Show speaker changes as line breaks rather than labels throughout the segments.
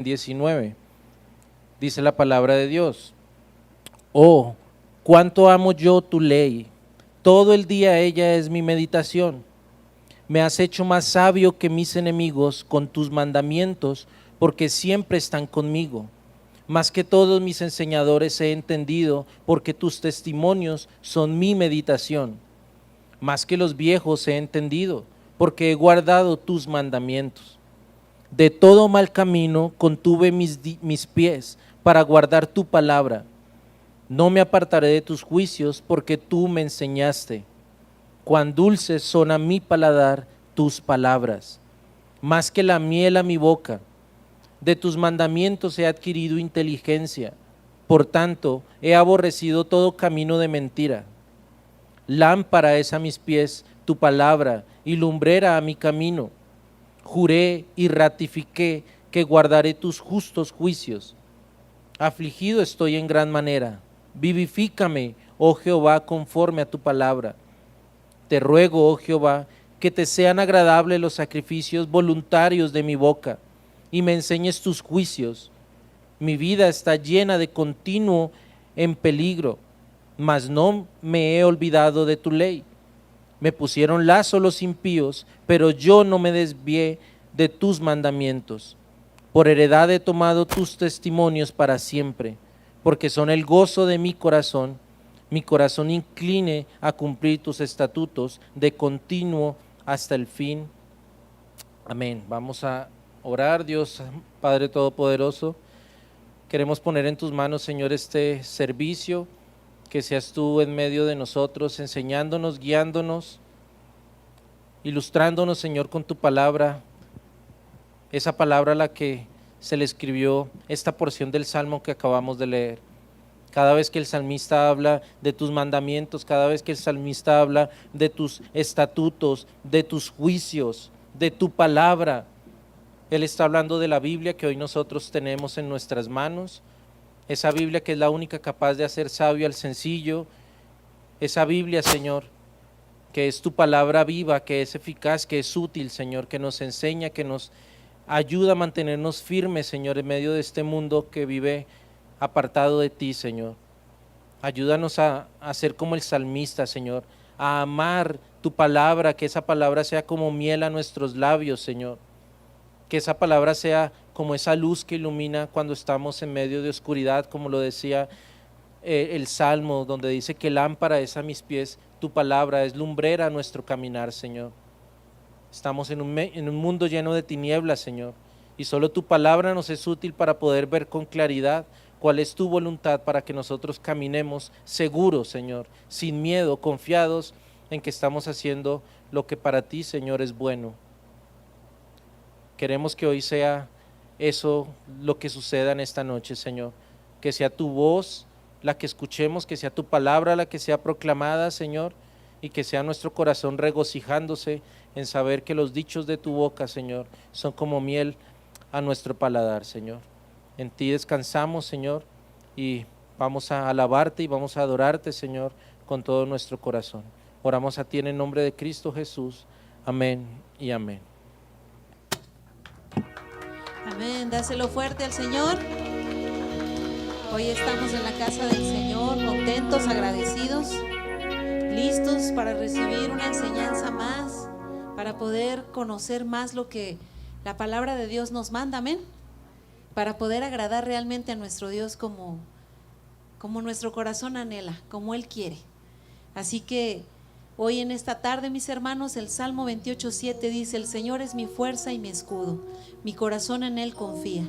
19. Dice la palabra de Dios: oh, cuánto amo yo tu ley, todo el día ella es mi meditación. Me has hecho más sabio que mis enemigos con tus mandamientos, porque siempre están conmigo. Más que todos mis enseñadores he entendido, porque tus testimonios son mi meditación. Más que los viejos he entendido, porque he guardado tus mandamientos. De todo mal camino contuve mis pies para guardar tu palabra. No me apartaré de tus juicios, porque tú me enseñaste. Cuán dulces son a mi paladar tus palabras, más que la miel a mi boca. De tus mandamientos he adquirido inteligencia, por tanto he aborrecido todo camino de mentira. Lámpara es a mis pies tu palabra y lumbrera a mi camino. Juré y ratifiqué que guardaré tus justos juicios. Afligido estoy en gran manera. Vivifícame, oh Jehová, conforme a tu palabra. Te ruego, oh Jehová, que te sean agradables los sacrificios voluntarios de mi boca, y me enseñes tus juicios. Mi vida está llena de continuo en peligro, mas no me he olvidado de tu ley. Me pusieron lazo los impíos, pero yo no me desvié de tus mandamientos. Por heredad he tomado tus testimonios para siempre, porque son el gozo de mi corazón. Mi corazón incline a cumplir tus estatutos de continuo hasta el fin. Amén. Vamos a orar. Dios Padre Todopoderoso, queremos poner en tus manos, Señor, este servicio, que seas tú en medio de nosotros, enseñándonos, guiándonos, ilustrándonos, Señor, con tu palabra, esa palabra a la que se le escribió esta porción del Salmo que acabamos de leer. Cada vez que el salmista habla de tus mandamientos, cada vez que el salmista habla de tus estatutos, de tus juicios, de tu palabra, él está hablando de la Biblia que hoy nosotros tenemos en nuestras manos, esa Biblia que es la única capaz de hacer sabio al sencillo, esa Biblia, Señor, que es tu palabra viva, que es eficaz, que es útil, Señor, que nos enseña, que nos ayuda a mantenernos firmes, Señor, en medio de este mundo que vive apartado de ti, Señor. Ayúdanos a ser como el salmista, Señor, a amar tu palabra, que esa palabra sea como miel a nuestros labios, Señor. Que esa palabra sea como esa luz que ilumina cuando estamos en medio de oscuridad, como lo decía el Salmo, donde dice que lámpara es a mis pies tu palabra, es lumbrera a nuestro caminar, Señor. Estamos en un mundo lleno de tinieblas, Señor, y solo tu palabra nos es útil para poder ver con claridad cuál es tu voluntad, para que nosotros caminemos seguros, Señor, sin miedo, confiados en que estamos haciendo lo que para ti, Señor, es bueno. Queremos que hoy sea eso lo que suceda en esta noche, Señor, que sea tu voz la que escuchemos, que sea tu palabra la que sea proclamada, Señor, y que sea nuestro corazón regocijándose en saber que los dichos de tu boca, Señor, son como miel a nuestro paladar, Señor. En ti descansamos, Señor, y vamos a alabarte y vamos a adorarte, Señor, con todo nuestro corazón. Oramos a ti en el nombre de Cristo Jesús. Amén y amén.
Amén, dáselo fuerte al Señor. Hoy estamos en la casa del Señor, contentos, agradecidos, listos para recibir una enseñanza más, para poder conocer más lo que la palabra de Dios nos manda, amén, para poder agradar realmente a nuestro Dios como nuestro corazón anhela, como Él quiere. Así que hoy en esta tarde, mis hermanos, el Salmo 28:7 dice: el Señor es mi fuerza y mi escudo, mi corazón en Él confía,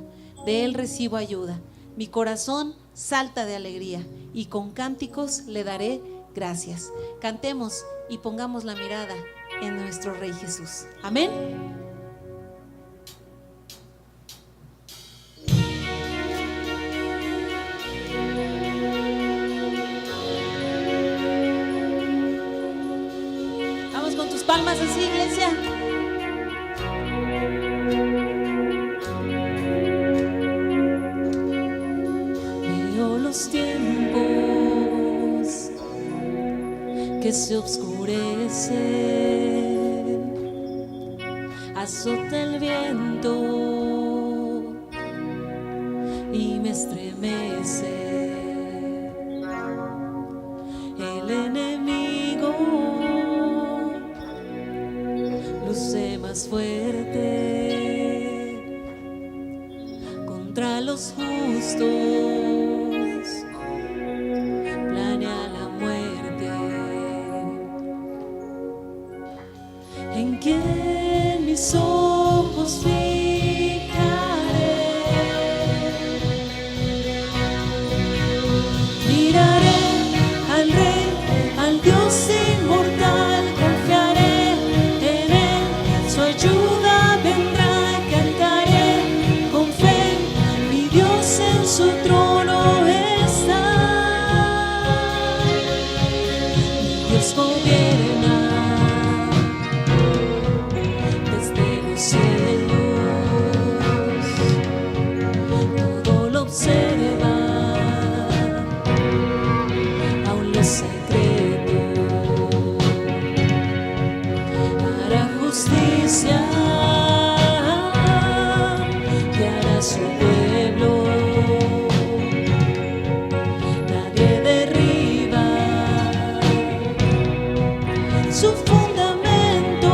de Él recibo ayuda, mi corazón salta de alegría y con cánticos le daré gracias. Cantemos y pongamos la mirada en nuestro Rey Jesús. Amén. Vamos con tus palmas así, iglesia. Veo los tiempos que se oscurecen, azota el viento y me estremece. El enemigo luce más fuerte contra los justos, planea la muerte. ¿En quién mis ojos fijaré? Miraré al Rey, al Dios inmortal, confiaré en Él, su ayuda vendrá, cantaré con fe, mi Dios en su trono está. Mi Dios gobierna desde los cielos, todo lo observa, aún los secretos, hará justicia y hará su pueblo. Nadie derriba su fundamento.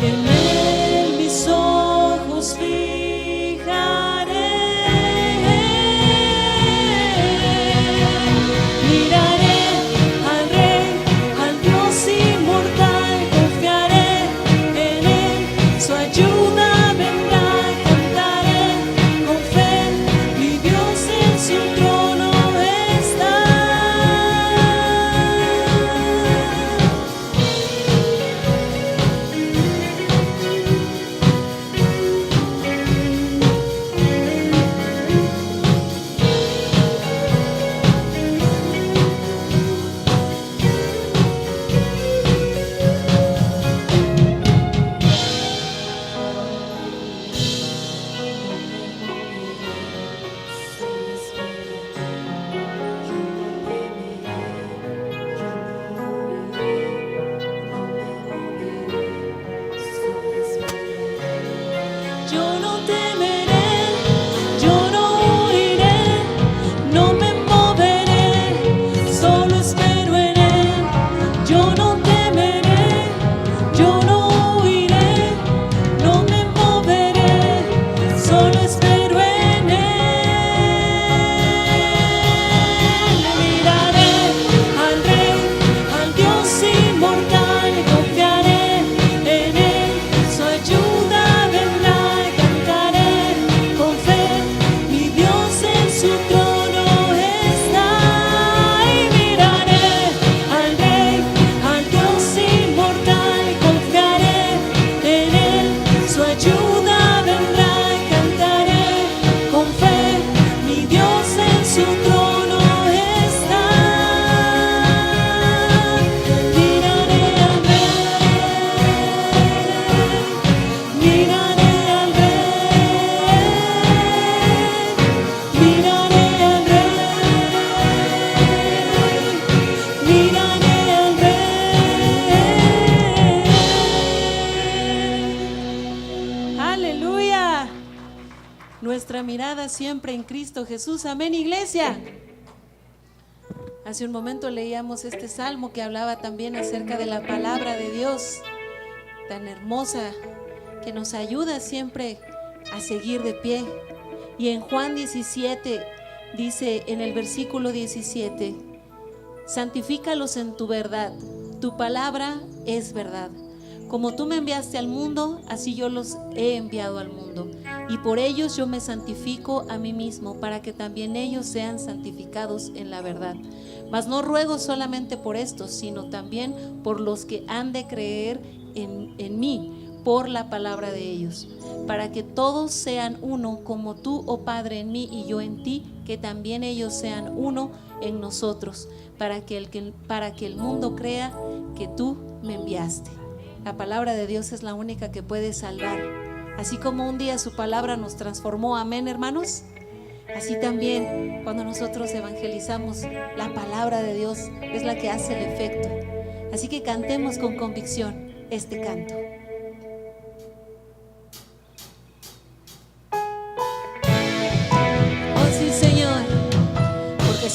En Él mis ojos fijaré. Miraré al Rey, al Dios inmortal, confiaré en Él, su ayuda vendrá, cantaré con fe, mi Dios en su trono está. Yo no temeré, yo no huiré, no me moveré, solo espero en Él. Yo no temeré, yo no huiré, no me moveré, solo espero en Él. Miraré al Rey, al Dios inmortal, confiaré en Él, su ayuda vendrá, cantaré con fe, mi Dios en su trono está. Y miraré al Rey, al Dios inmortal, confiaré en Él, su ayuda vendrá, cantaré con fe, mi Dios en su trono está. Miraré al Rey, miraré al Rey, miraré al Rey, miraré al Rey. Aleluya. Nuestra mirada siempre en Cristo Jesús. Amén, iglesia. Hace un momento leíamos este salmo que hablaba también acerca de la palabra de Dios, tan hermosa, que nos ayuda siempre a seguir de pie. Y en Juan 17 dice en el versículo 17: santifícalos en tu verdad, tu palabra es verdad. Como tú me enviaste al mundo, así yo los he enviado al mundo. Y por ellos yo me santifico a mí mismo, para que también ellos sean santificados en la verdad. Mas no ruego solamente por estos, sino también por los que han de creer en mí, por la palabra de ellos, para que todos sean uno, como tú, oh Padre, en mí y yo en ti, que también ellos sean uno en nosotros, para que el mundo crea que tú me enviaste. La palabra de Dios es la única que puede salvar. Así como un día su palabra nos transformó, amén, hermanos. Así también cuando nosotros evangelizamos, la palabra de Dios es la que hace el efecto. Así que cantemos con convicción este canto.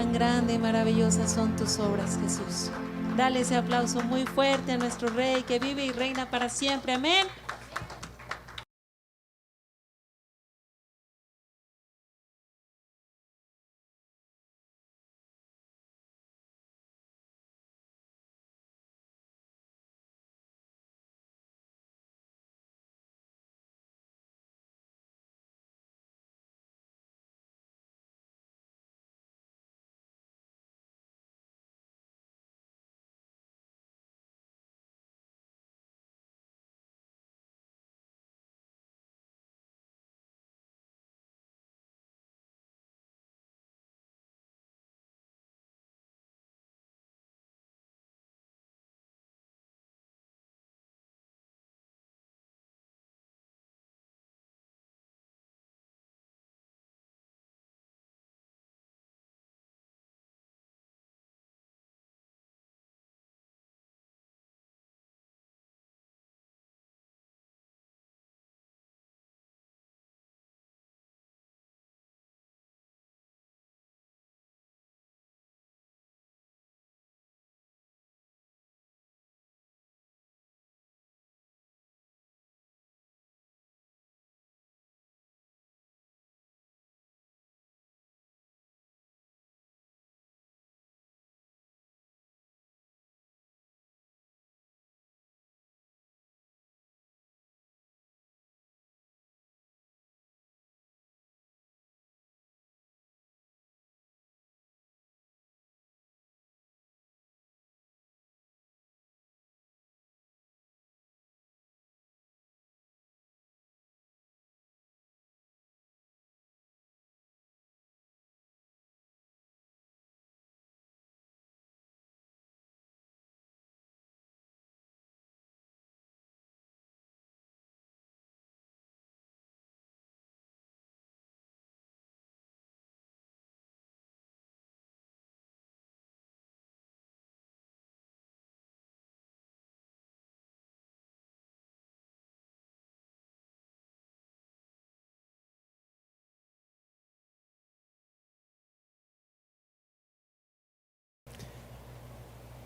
Cuán grande y maravillosas son tus obras, Jesús. Dale ese aplauso muy fuerte a nuestro Rey que vive y reina para siempre. Amén.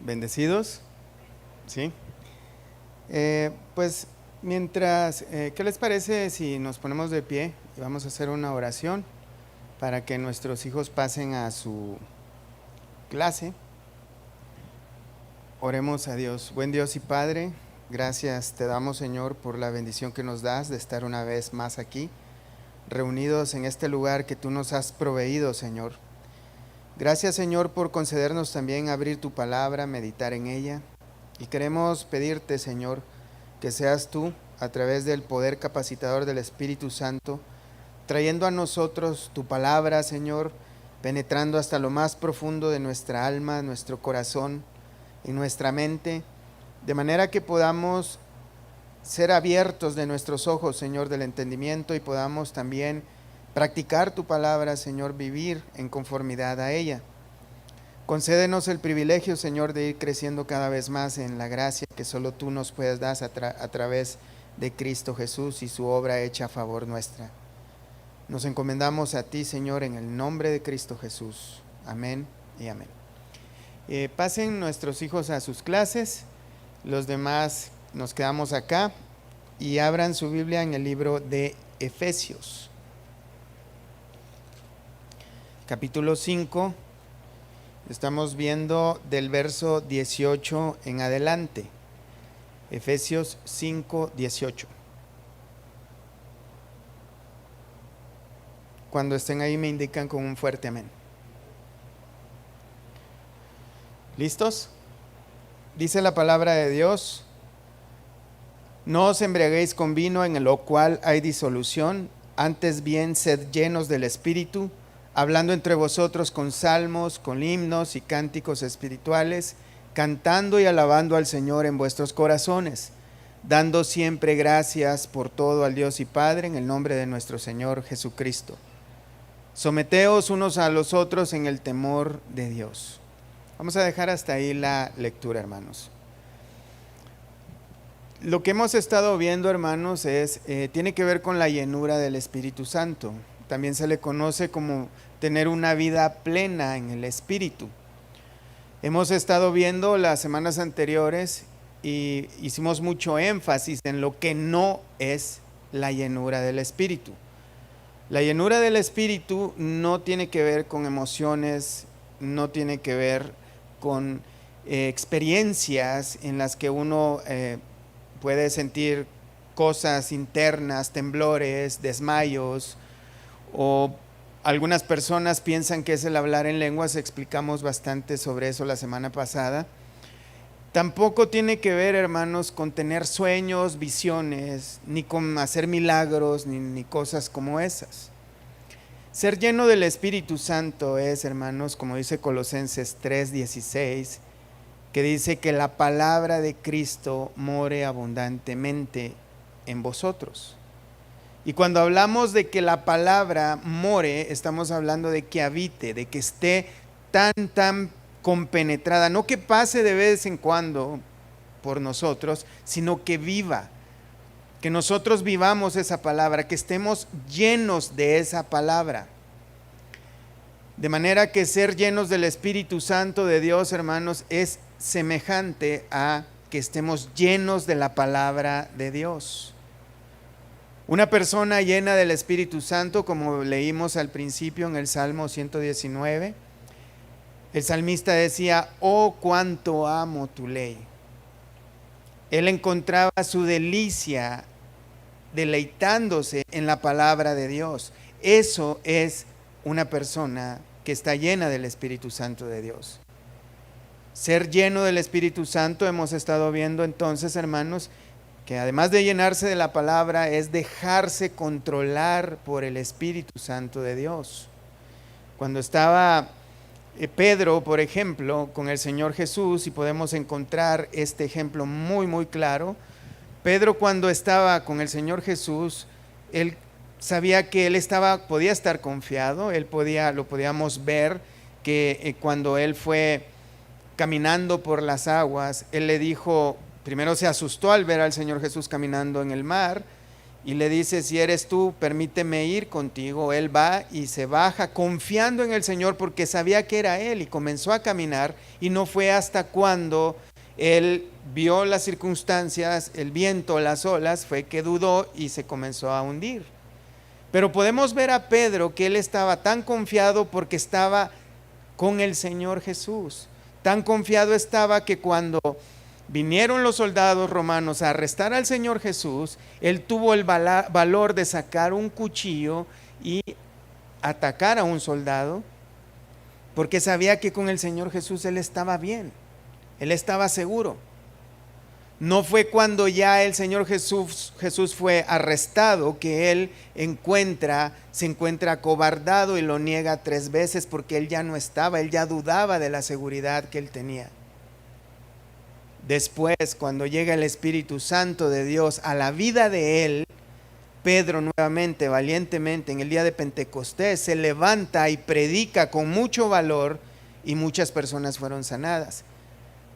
¿Bendecidos? ¿Sí? Pues mientras, ¿qué les parece si nos ponemos de pie y vamos a hacer una oración para que nuestros hijos pasen a su clase? Oremos a Dios. Buen Dios y Padre, gracias te damos, Señor, por la bendición que nos das de estar una vez más aquí, reunidos en este lugar que tú nos has proveído, Señor. Gracias, Señor, por concedernos también abrir tu palabra, meditar en ella. Y queremos pedirte, Señor, que seas tú, a través del poder capacitador del Espíritu Santo, trayendo a nosotros tu palabra, Señor, penetrando hasta lo más profundo de nuestra alma, nuestro corazón y nuestra mente, de manera que podamos ser abiertos de nuestros ojos, Señor, del entendimiento, y podamos también practicar tu palabra, Señor, vivir en conformidad a ella. Concédenos el privilegio, Señor, de ir creciendo cada vez más en la gracia que solo tú nos puedes dar a través de Cristo Jesús y su obra hecha a favor nuestra. Nos encomendamos a ti, Señor, en el nombre de Cristo Jesús. Amén y amén. Pasen nuestros hijos a sus clases. Los demás nos quedamos acá y abran su Biblia en el libro de Efesios. Capítulo 5, estamos viendo del verso 18 en adelante. Efesios 5, 18. Cuando estén ahí me indican con un fuerte amén. ¿Listos? Dice la palabra de Dios: no os embriaguéis con vino, en lo cual hay disolución, antes bien sed llenos del Espíritu, hablando entre vosotros con salmos, con himnos y cánticos espirituales, cantando y alabando al Señor en vuestros corazones, dando siempre gracias por todo al Dios y Padre, en el nombre de nuestro Señor Jesucristo. Someteos unos a los otros en el temor de Dios. Vamos a dejar hasta ahí la lectura, hermanos. Lo que hemos estado viendo, hermanos, tiene que ver con la llenura del Espíritu Santo. también se le conoce como tener una vida plena en el Espíritu. Hemos estado viendo las semanas anteriores y hicimos mucho énfasis en lo que no es la llenura del Espíritu. La llenura del Espíritu no tiene que ver con emociones, no tiene que ver con experiencias en las que uno puede sentir cosas internas, temblores, desmayos, o algunas personas piensan que es el hablar en lenguas. Explicamos bastante sobre eso la semana pasada. Tampoco tiene que ver, hermanos, con tener sueños, visiones, ni con hacer milagros, ni cosas como esas. Ser lleno del Espíritu Santo es, hermanos, como dice Colosenses 3:16, que dice que la palabra de Cristo more abundantemente en vosotros. Y cuando hablamos de que la palabra more, estamos hablando de que habite, de que esté tan compenetrada, no que pase de vez en cuando por nosotros, sino que viva, que nosotros vivamos esa palabra, que estemos llenos de esa palabra. De manera que ser llenos del Espíritu Santo de Dios, hermanos, es semejante a que estemos llenos de la palabra de Dios. Una persona llena del Espíritu Santo, como leímos al principio en el Salmo 119, el salmista decía: oh, cuánto amo tu ley. Él encontraba su delicia deleitándose en la palabra de Dios. Eso es una persona que está llena del Espíritu Santo de Dios. Ser lleno del Espíritu Santo, hemos estado viendo entonces, hermanos, que además de llenarse de la palabra, es dejarse controlar por el Espíritu Santo de Dios. Cuando estaba Pedro, por ejemplo, con el Señor Jesús, y podemos encontrar este ejemplo muy claro, Pedro, cuando estaba con el Señor Jesús, él sabía que él podía estar confiado. Lo podíamos ver que cuando él fue caminando por las aguas, él le dijo, primero se asustó al ver al Señor Jesús caminando en el mar, y le dice: si eres tú, permíteme ir contigo. Él va y se baja confiando en el Señor, porque sabía que era Él, y comenzó a caminar. Y no fue hasta cuando él vio las circunstancias, el viento, las olas, fue que dudó y se comenzó a hundir. Pero podemos ver a Pedro que él estaba tan confiado porque estaba con el Señor Jesús. Tan confiado estaba que cuando vinieron los soldados romanos a arrestar al Señor Jesús, él tuvo el valor de sacar un cuchillo y atacar a un soldado, porque sabía que con el Señor Jesús él estaba bien, él estaba seguro. No fue cuando ya el Señor Jesús fue arrestado que él se encuentra acobardado y lo niega 3 veces, porque él ya no estaba, él ya dudaba de la seguridad que él tenía. Después, cuando llega el Espíritu Santo de Dios a la vida de él, Pedro nuevamente, valientemente, en el día de Pentecostés, se levanta y predica con mucho valor, y muchas personas fueron sanadas.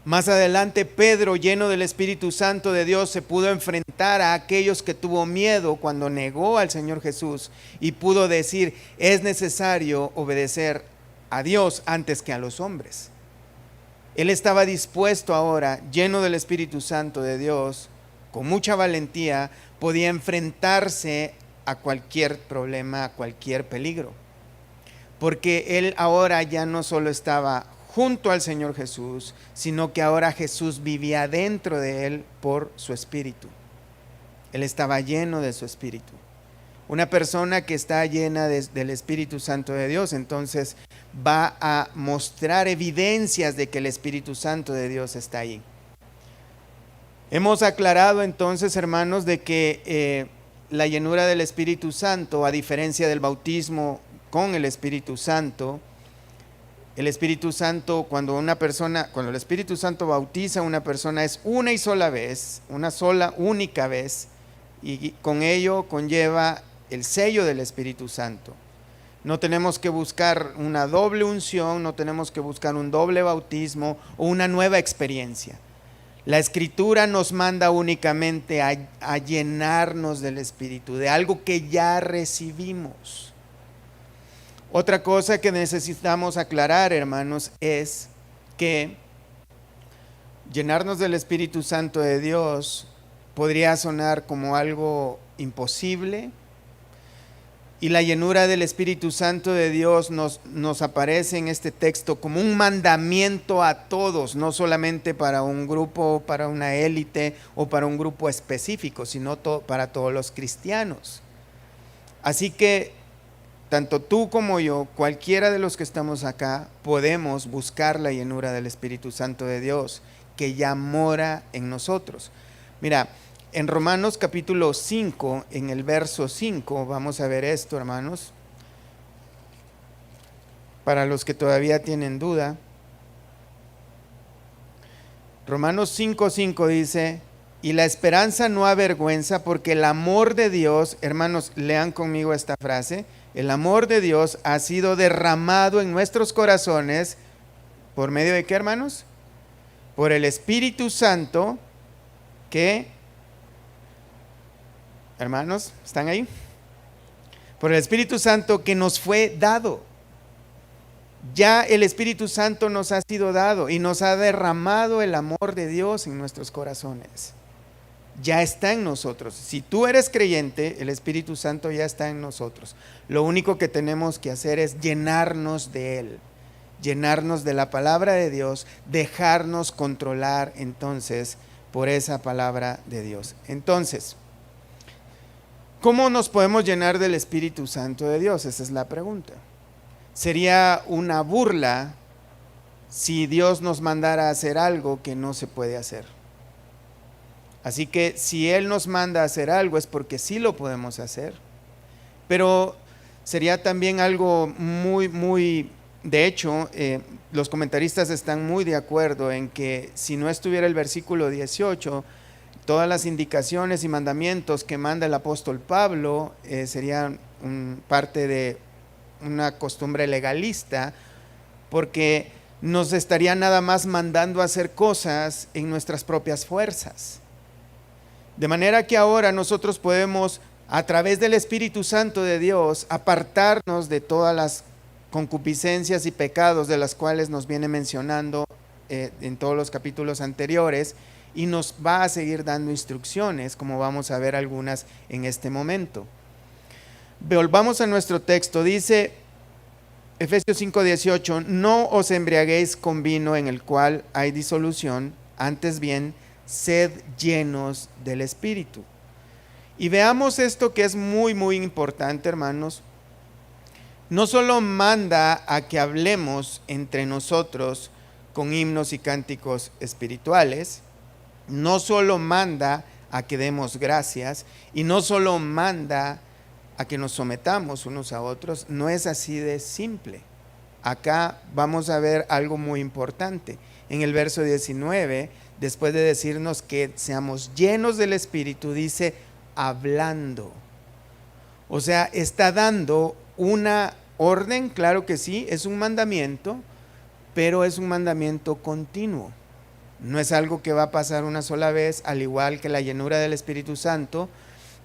Más adelante, Pedro, lleno del Espíritu Santo de Dios, se pudo enfrentar a aquellos que tuvo miedo cuando negó al Señor Jesús, y pudo decir: es necesario obedecer a Dios antes que a los hombres. Él estaba dispuesto ahora, lleno del Espíritu Santo de Dios, con mucha valentía, podía enfrentarse a cualquier problema, a cualquier peligro. Porque él ahora ya no solo estaba junto al Señor Jesús, sino que ahora Jesús vivía dentro de él por su Espíritu. Él estaba lleno de su Espíritu. Una persona que está llena del Espíritu Santo de Dios, entonces va a mostrar evidencias de que el Espíritu Santo de Dios está ahí. Hemos aclarado entonces, hermanos, de que la llenura del Espíritu Santo, a diferencia del bautismo con el Espíritu Santo, el Espíritu Santo, cuando el Espíritu Santo bautiza a una persona, es una y sola vez, una sola, única vez, y con ello conlleva el sello del Espíritu Santo. No tenemos que buscar una doble unción, no tenemos que buscar un doble bautismo o una nueva experiencia. La Escritura nos manda únicamente a llenarnos del Espíritu, de algo que ya recibimos. Otra cosa que necesitamos aclarar, hermanos, es que llenarnos del Espíritu Santo de Dios podría sonar como algo imposible, y la llenura del Espíritu Santo de Dios nos aparece en este texto como un mandamiento a todos, no solamente para un grupo, para una élite o para un grupo específico, sino para todos los cristianos. Así que tanto tú como yo, cualquiera de los que estamos acá, podemos buscar la llenura del Espíritu Santo de Dios, que ya mora en nosotros. Mira, en Romanos capítulo 5, en el verso 5, vamos a ver esto, hermanos. Para los que todavía tienen duda. Romanos 5:5 dice: y la esperanza no avergüenza, porque el amor de Dios, hermanos, lean conmigo esta frase, el amor de Dios ha sido derramado en nuestros corazones, ¿por medio de qué, hermanos? Por el Espíritu Santo que... Hermanos, ¿están ahí? Por el Espíritu Santo que nos fue dado. Ya el Espíritu Santo nos ha sido dado y nos ha derramado el amor de Dios en nuestros corazones. Ya está en nosotros. Si tú eres creyente, el Espíritu Santo ya está en nosotros. Lo único que tenemos que hacer es llenarnos de Él, llenarnos de la palabra de Dios, dejarnos controlar entonces por esa palabra de Dios. Entonces, ¿cómo nos podemos llenar del Espíritu Santo de Dios? Esa es la pregunta. Sería una burla si Dios nos mandara a hacer algo que no se puede hacer. Así que si Él nos manda a hacer algo es porque sí lo podemos hacer. Pero sería también algo muy, de hecho, los comentaristas están muy de acuerdo en que si no estuviera el versículo 18, todas las indicaciones y mandamientos que manda el apóstol Pablo serían parte de una costumbre legalista, porque nos estaría nada más mandando a hacer cosas en nuestras propias fuerzas. De manera que ahora nosotros podemos, a través del Espíritu Santo de Dios, apartarnos de todas las concupiscencias y pecados de las cuales nos viene mencionando en todos los capítulos anteriores, y nos va a seguir dando instrucciones, como vamos a ver algunas en este momento. Volvamos a nuestro texto. Dice Efesios 5:18: no os embriaguéis con vino en el cual hay disolución, antes bien, sed llenos del Espíritu. Y veamos esto que es muy importante, hermanos. No solo manda a que hablemos entre nosotros con himnos y cánticos espirituales, no solo manda a que demos gracias, y no solo manda a que nos sometamos unos a otros. No es así de simple. Acá vamos a ver algo muy importante. En el verso 19, después de decirnos que seamos llenos del Espíritu, dice hablando. O sea, está dando una orden, claro que sí, es un mandamiento, pero es un mandamiento continuo. No es algo que va a pasar una sola vez, al igual que la llenura del Espíritu Santo,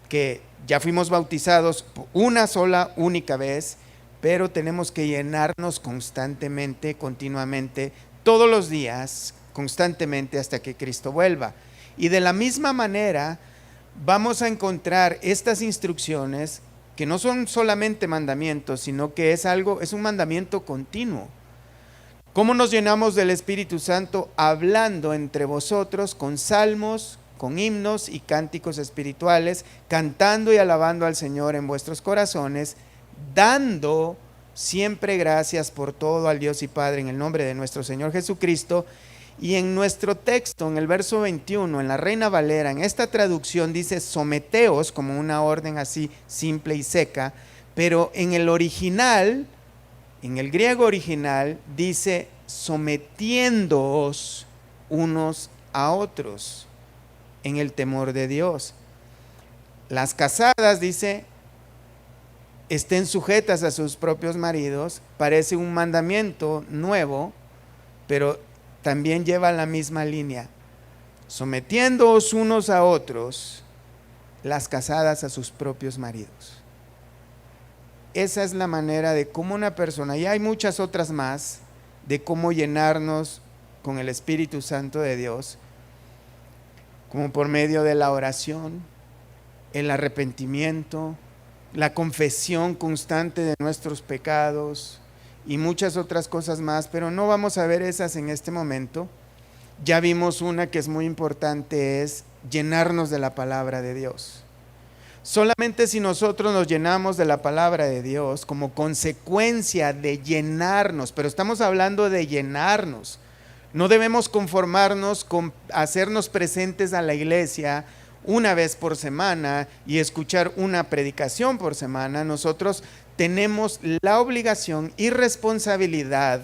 que ya fuimos bautizados una sola, única vez, pero tenemos que llenarnos constantemente, continuamente, todos los días, constantemente hasta que Cristo vuelva. Y de la misma manera vamos a encontrar estas instrucciones que no son solamente mandamientos, sino que es un mandamiento continuo. ¿Cómo nos llenamos del Espíritu Santo? Hablando entre vosotros con salmos, con himnos y cánticos espirituales, cantando y alabando al Señor en vuestros corazones, dando siempre gracias por todo al Dios y Padre en el nombre de nuestro Señor Jesucristo. Y en nuestro texto, en el verso 21, en la Reina Valera, en esta traducción dice someteos, como una orden así simple y seca, pero en el original, en el griego original, dice sometiéndoos unos a otros en el temor de Dios. Las casadas, dice, estén sujetas a sus propios maridos. Parece un mandamiento nuevo, pero también lleva la misma línea. Sometiéndoos unos a otros, las casadas a sus propios maridos. esa es la manera de cómo una persona, y hay muchas otras más, de cómo llenarnos con el Espíritu Santo de Dios, como por medio de la oración, el arrepentimiento, la confesión constante de nuestros pecados y muchas otras cosas más, pero no vamos a ver esas en este momento. Ya vimos una que es muy importante, es llenarnos de la palabra de Dios. Solamente si nosotros nos llenamos de la palabra de Dios como consecuencia de llenarnos, pero estamos hablando de llenarnos, no debemos conformarnos con hacernos presentes a la iglesia una vez por semana y escuchar una predicación por semana. Nosotros tenemos la obligación y responsabilidad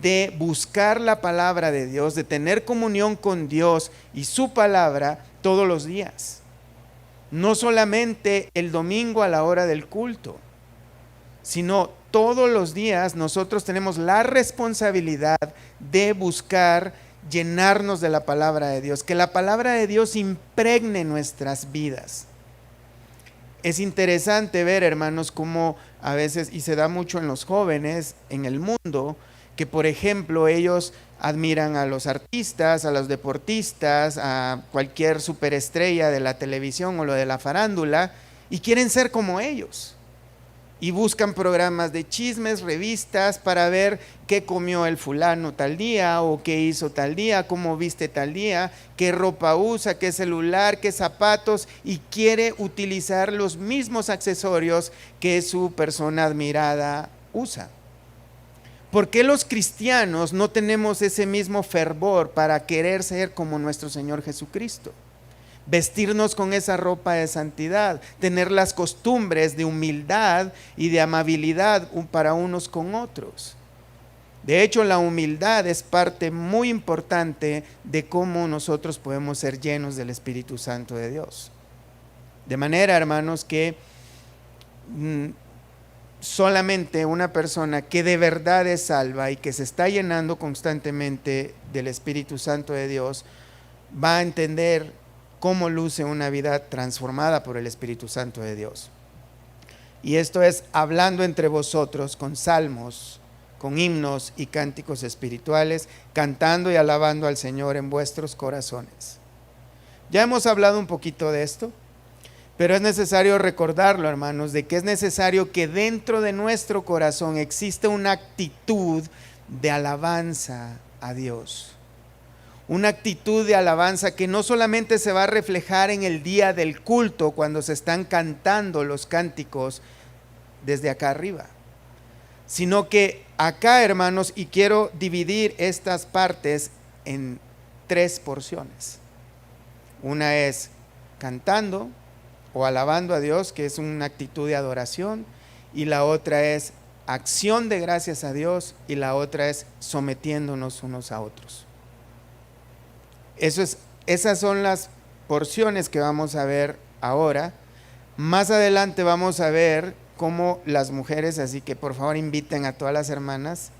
de buscar la palabra de Dios, de tener comunión con Dios y su palabra todos los días. No solamente el domingo a la hora del culto, sino todos los días nosotros tenemos la responsabilidad de buscar llenarnos de la palabra de Dios, que la palabra de Dios impregne nuestras vidas. Es interesante ver, hermanos, cómo a veces, y se da mucho en los jóvenes, en el mundo, que por ejemplo ellos admiran a los artistas, a los deportistas, a cualquier superestrella de la televisión o lo de la farándula, y quieren ser como ellos. Y buscan programas de chismes, revistas, para ver qué comió el fulano tal día, o qué hizo tal día, cómo viste tal día, qué ropa usa, qué celular, qué zapatos, y quiere utilizar los mismos accesorios que su persona admirada usa. ¿Por qué los cristianos no tenemos ese mismo fervor para querer ser como nuestro Señor Jesucristo? Vestirnos con esa ropa de santidad, tener las costumbres de humildad y de amabilidad para unos con otros. De hecho, la humildad es parte muy importante de cómo nosotros podemos ser llenos del Espíritu Santo de Dios. De manera, hermanos, que solamente una persona que de verdad es salva y que se está llenando constantemente del Espíritu Santo de Dios va a entender cómo luce una vida transformada por el Espíritu Santo de Dios. Y esto es hablando entre vosotros con salmos, con himnos y cánticos espirituales, cantando y alabando al Señor en vuestros corazones. Ya hemos hablado un poquito de esto, pero es necesario recordarlo, hermanos, de que es necesario que dentro de nuestro corazón exista una actitud de alabanza a Dios. Una actitud de alabanza que no solamente se va a reflejar en el día del culto, cuando se están cantando los cánticos desde acá arriba, sino que acá, hermanos, y quiero dividir estas partes en 3 porciones. Una es cantando o alabando a Dios, que es una actitud de adoración, y la otra es acción de gracias a Dios, y la otra es sometiéndonos unos a otros. Esas son las porciones que vamos a ver ahora. Más adelante vamos a ver cómo las mujeres, así que por favor inviten a todas las hermanas.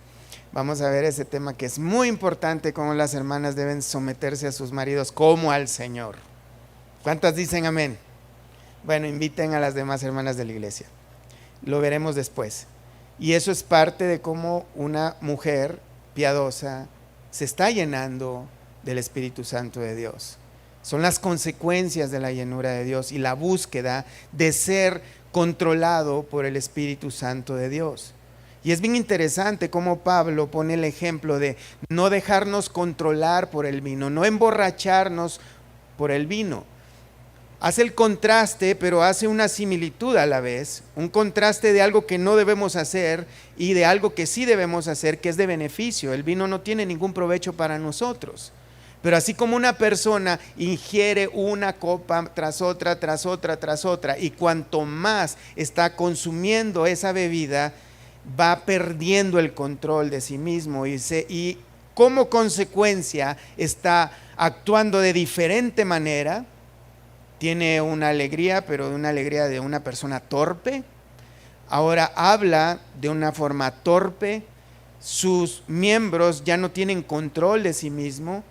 Vamos a ver ese tema que es muy importante, cómo las hermanas deben someterse a sus maridos como al Señor. ¿Cuántas dicen amén? Bueno, inviten a las demás hermanas de la iglesia. Lo veremos después. Y eso es parte de cómo una mujer piadosa se está llenando del Espíritu Santo de Dios. Son las consecuencias de la llenura de Dios y la búsqueda de ser controlado por el Espíritu Santo de Dios. Y es bien interesante cómo Pablo pone el ejemplo de no dejarnos controlar por el vino, no emborracharnos por el vino. Hace el contraste, pero hace una similitud a la vez, un contraste de algo que no debemos hacer y de algo que sí debemos hacer, que es de beneficio. El vino no tiene ningún provecho para nosotros. Pero así como una persona ingiere una copa tras otra, tras otra, tras otra, y cuanto más está consumiendo esa bebida, va perdiendo el control de sí mismo y como consecuencia está actuando de diferente manera. Tiene una alegría, pero una alegría de una persona torpe. Ahora habla de una forma torpe. Sus miembros ya no tienen control de sí mismo.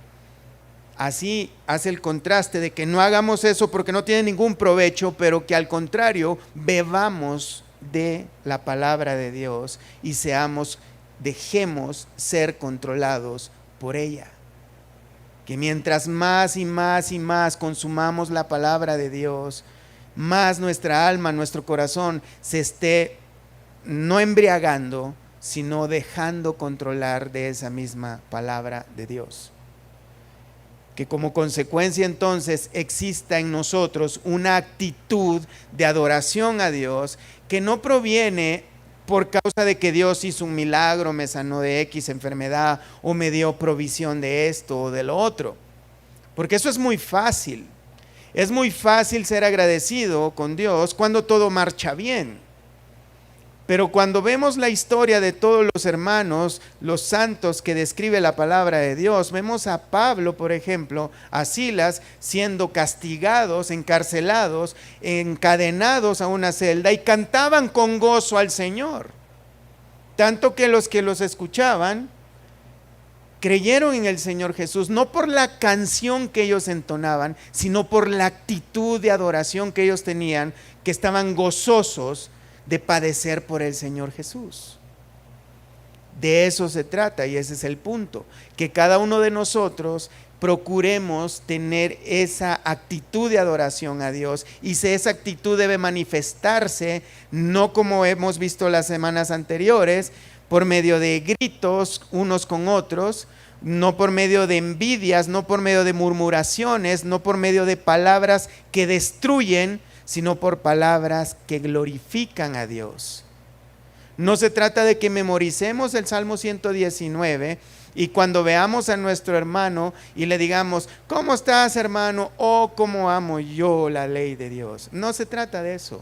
Así hace el contraste de que no hagamos eso porque no tiene ningún provecho, pero que al contrario bebamos de la palabra de Dios y dejemos ser controlados por ella. Que mientras más y más y más consumamos la palabra de Dios, más nuestra alma, nuestro corazón se esté no embriagando, sino dejando controlar de esa misma palabra de Dios. Que como consecuencia entonces exista en nosotros una actitud de adoración a Dios que no proviene por causa de que Dios hizo un milagro, me sanó de X enfermedad o me dio provisión de esto o de lo otro. Porque eso es muy fácil. Es muy fácil ser agradecido con Dios cuando todo marcha bien. Pero cuando vemos la historia de todos los hermanos, los santos que describe la palabra de Dios, vemos a Pablo, por ejemplo, a Silas siendo castigados, encarcelados, encadenados a una celda y cantaban con gozo al Señor. Tanto que los escuchaban creyeron en el Señor Jesús, no por la canción que ellos entonaban, sino por la actitud de adoración que ellos tenían, que estaban gozosos de padecer por el Señor Jesús. De eso se trata y ese es el punto, que cada uno de nosotros procuremos tener esa actitud de adoración a Dios y si esa actitud debe manifestarse, no como hemos visto las semanas anteriores, por medio de gritos unos con otros, no por medio de envidias, no por medio de murmuraciones, no por medio de palabras que destruyen, sino por palabras que glorifican a Dios. No se trata de que memoricemos el Salmo 119 y cuando veamos a nuestro hermano y le digamos, ¿cómo estás, hermano? Oh, cómo amo yo la ley de Dios. No se trata de eso,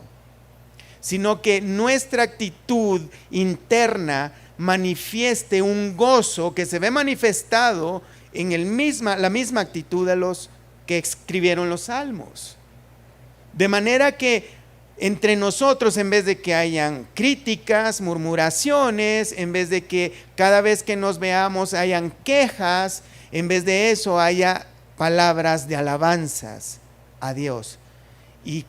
sino que nuestra actitud interna manifieste un gozo que se ve manifestado en la misma actitud de los que escribieron los salmos. De manera que entre nosotros, en vez de que hayan críticas, murmuraciones, en vez de que cada vez que nos veamos hayan quejas, en vez de eso haya palabras de alabanzas a Dios. ¿Y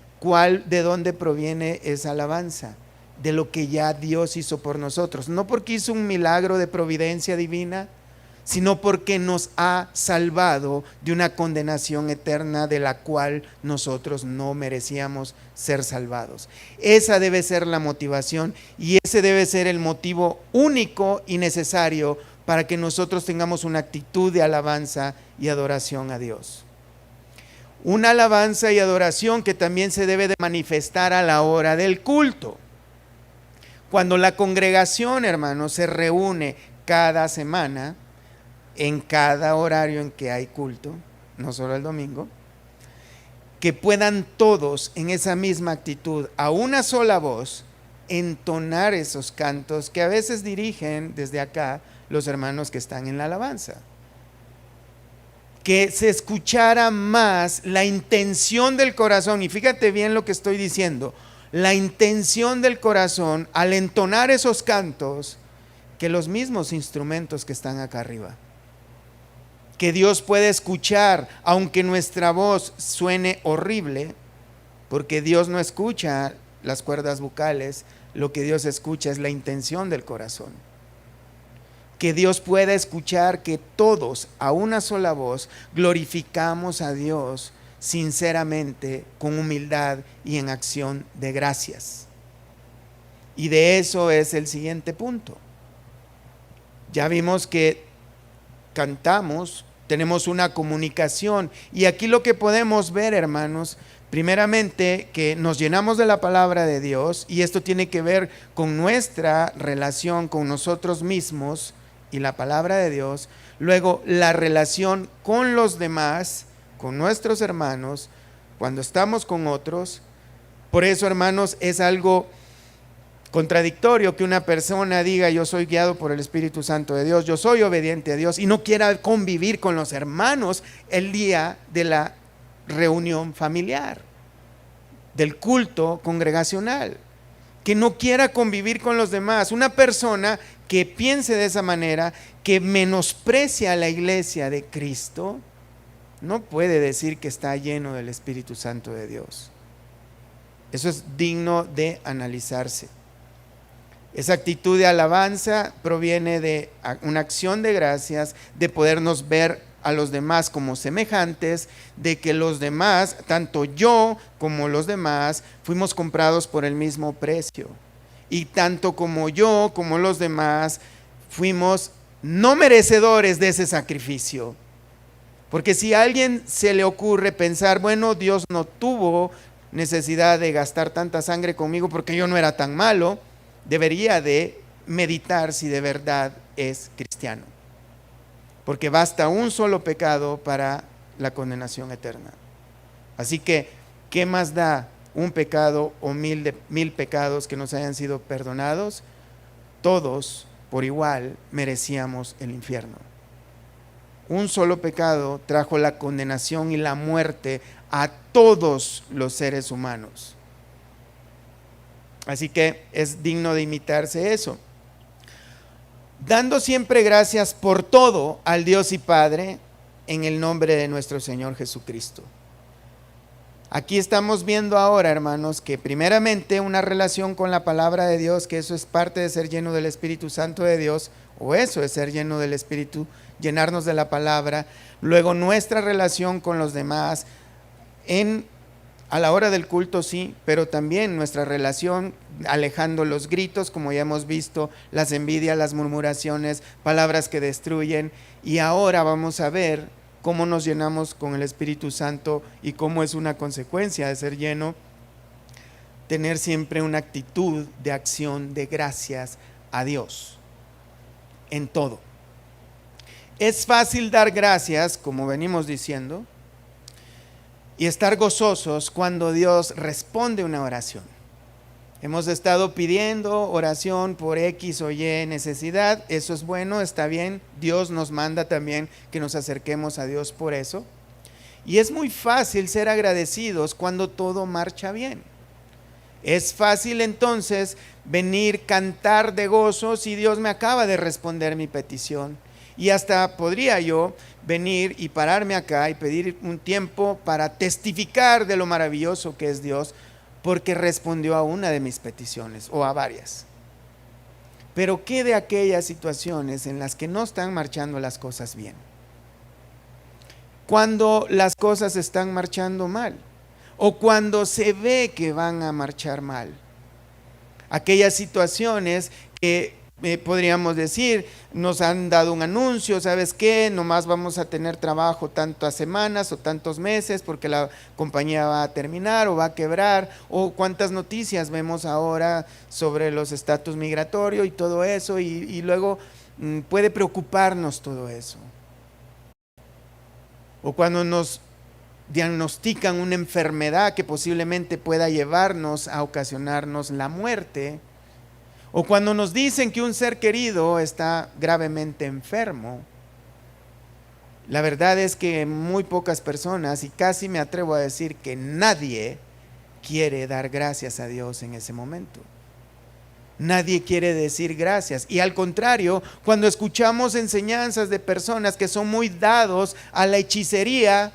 de dónde proviene esa alabanza? De lo que ya Dios hizo por nosotros. No porque hizo un milagro de providencia divina, sino porque nos ha salvado de una condenación eterna de la cual nosotros no merecíamos ser salvados. Esa debe ser la motivación y ese debe ser el motivo único y necesario para que nosotros tengamos una actitud de alabanza y adoración a Dios. Una alabanza y adoración que también se debe de manifestar a la hora del culto. Cuando la congregación, hermanos, se reúne cada semana, en cada horario en que hay culto, no solo el domingo, que puedan todos en esa misma actitud, a una sola voz, entonar esos cantos que a veces dirigen desde acá los hermanos que están en la alabanza. Que se escuchara más la intención del corazón, y fíjate bien lo que estoy diciendo, la intención del corazón al entonar esos cantos, que los mismos instrumentos que están acá arriba. Que Dios puede escuchar, aunque nuestra voz suene horrible, porque Dios no escucha las cuerdas vocales, lo que Dios escucha es la intención del corazón. Que Dios pueda escuchar que todos a una sola voz glorificamos a Dios sinceramente, con humildad y en acción de gracias. Y de eso es el siguiente punto. Ya vimos que cantamos, tenemos una comunicación y aquí lo que podemos ver, hermanos, primeramente que nos llenamos de la palabra de Dios y esto tiene que ver con nuestra relación con nosotros mismos y la palabra de Dios, luego la relación con los demás, con nuestros hermanos, cuando estamos con otros. Por eso, hermanos, es algo contradictorio que una persona diga yo soy guiado por el Espíritu Santo de Dios, yo soy obediente a Dios y no quiera convivir con los hermanos el día de la reunión familiar, del culto congregacional, que no quiera convivir con los demás. Una persona que piense de esa manera, que menosprecia a la iglesia de Cristo, no puede decir que está lleno del Espíritu Santo de Dios. Eso es digno de analizarse. Esa actitud de alabanza proviene de una acción de gracias, de podernos ver a los demás como semejantes, de que los demás, tanto yo como los demás, fuimos comprados por el mismo precio. Y tanto como yo como los demás, fuimos no merecedores de ese sacrificio. Porque si a alguien se le ocurre pensar, bueno, Dios no tuvo necesidad de gastar tanta sangre conmigo porque yo no era tan malo, debería de meditar si de verdad es cristiano. Porque basta un solo pecado para la condenación eterna. Así que, ¿qué más da un pecado o mil pecados que nos hayan sido perdonados? Todos por igual merecíamos el infierno. Un solo pecado trajo la condenación y la muerte a todos los seres humanos. Así que es digno de imitarse eso. Dando siempre gracias por todo al Dios y Padre en el nombre de nuestro Señor Jesucristo. Aquí estamos viendo ahora, hermanos, que primeramente una relación con la palabra de Dios, que eso es parte de ser lleno del Espíritu Santo de Dios, o eso es ser lleno del Espíritu, llenarnos de la palabra. Luego nuestra relación con los demás, a la hora del culto sí, pero también nuestra relación alejando los gritos, como ya hemos visto, las envidias, las murmuraciones, palabras que destruyen. Y ahora vamos a ver cómo nos llenamos con el Espíritu Santo y cómo es una consecuencia de ser lleno, tener siempre una actitud de acción de gracias a Dios en todo. Es fácil dar gracias, como venimos diciendo, y estar gozosos cuando Dios responde una oración. Hemos estado pidiendo oración por X o Y necesidad. Eso es bueno, está bien. Dios nos manda también que nos acerquemos a Dios por eso. Y es muy fácil ser agradecidos cuando todo marcha bien. Es fácil entonces venir, cantar de gozo si Dios me acaba de responder mi petición. Y hasta podría yo venir y pararme acá y pedir un tiempo para testificar de lo maravilloso que es Dios, porque respondió a una de mis peticiones o a varias. Pero ¿qué de aquellas situaciones en las que no están marchando las cosas bien? Cuando las cosas están marchando mal o cuando se ve que van a marchar mal. Aquellas situaciones que podríamos decir, nos han dado un anuncio, ¿sabes qué? Nomás vamos a tener trabajo tantas semanas o tantos meses porque la compañía va a terminar o va a quebrar, o cuántas noticias vemos ahora sobre los estatus migratorios y todo eso, y luego puede preocuparnos todo eso. O cuando nos diagnostican una enfermedad que posiblemente pueda llevarnos a ocasionarnos la muerte, o cuando nos dicen que un ser querido está gravemente enfermo. La verdad es que muy pocas personas, y casi me atrevo a decir que nadie, quiere dar gracias a Dios en ese momento. Nadie quiere decir gracias. Y al contrario, cuando escuchamos enseñanzas de personas que son muy dados a la hechicería,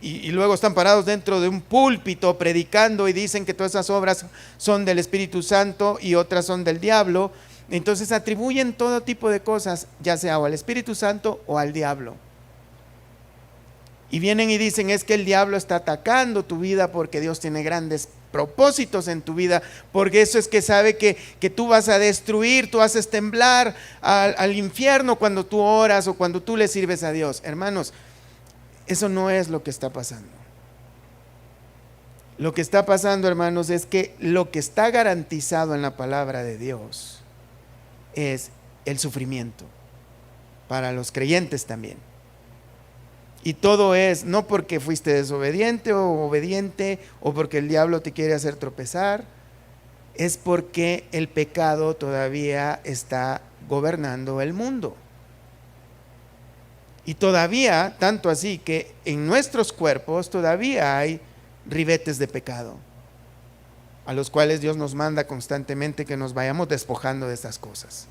y luego están parados dentro de un púlpito predicando y dicen que todas esas obras son del Espíritu Santo y otras son del diablo, entonces atribuyen todo tipo de cosas, ya sea o al Espíritu Santo o al diablo. Y vienen y dicen, es que el diablo está atacando tu vida porque Dios tiene grandes propósitos en tu vida, porque eso es que sabe que tú vas a destruir, tú haces temblar al infierno cuando tú oras o cuando tú le sirves a Dios. Hermanos, eso no es lo que está pasando. Lo que está pasando, hermanos, es que lo que está garantizado en la palabra de Dios es el sufrimiento para los creyentes también. Y todo es no porque fuiste desobediente o obediente o porque el diablo te quiere hacer tropezar, es porque el pecado todavía está gobernando el mundo. Y todavía, tanto así que en nuestros cuerpos todavía hay ribetes de pecado, a los cuales Dios nos manda constantemente que nos vayamos despojando de estas cosas.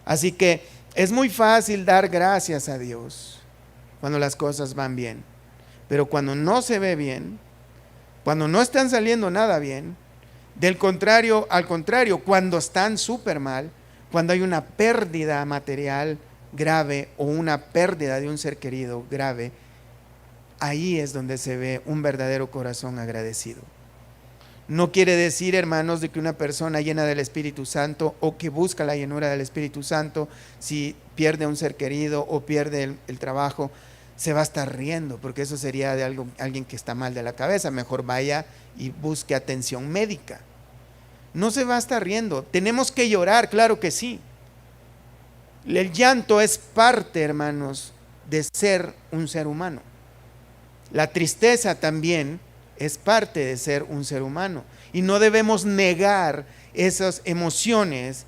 Así que es muy fácil dar gracias a Dios cuando las cosas van bien, pero cuando no se ve bien, cuando no están saliendo nada bien, Al contrario, cuando están súper mal, cuando hay una pérdida material grave o una pérdida de un ser querido grave, ahí es donde se ve un verdadero corazón agradecido. No quiere decir, hermanos, de que una persona llena del Espíritu Santo o que busca la llenura del Espíritu Santo, si pierde a un ser querido o pierde el trabajo, se va a estar riendo, porque eso sería de alguien que está mal de la cabeza. Mejor vaya y busque atención médica. No se va a estar riendo. Tenemos que llorar, claro que sí. El llanto es parte, hermanos, de ser un ser humano. La tristeza también es parte de ser un ser humano. Y no debemos negar esas emociones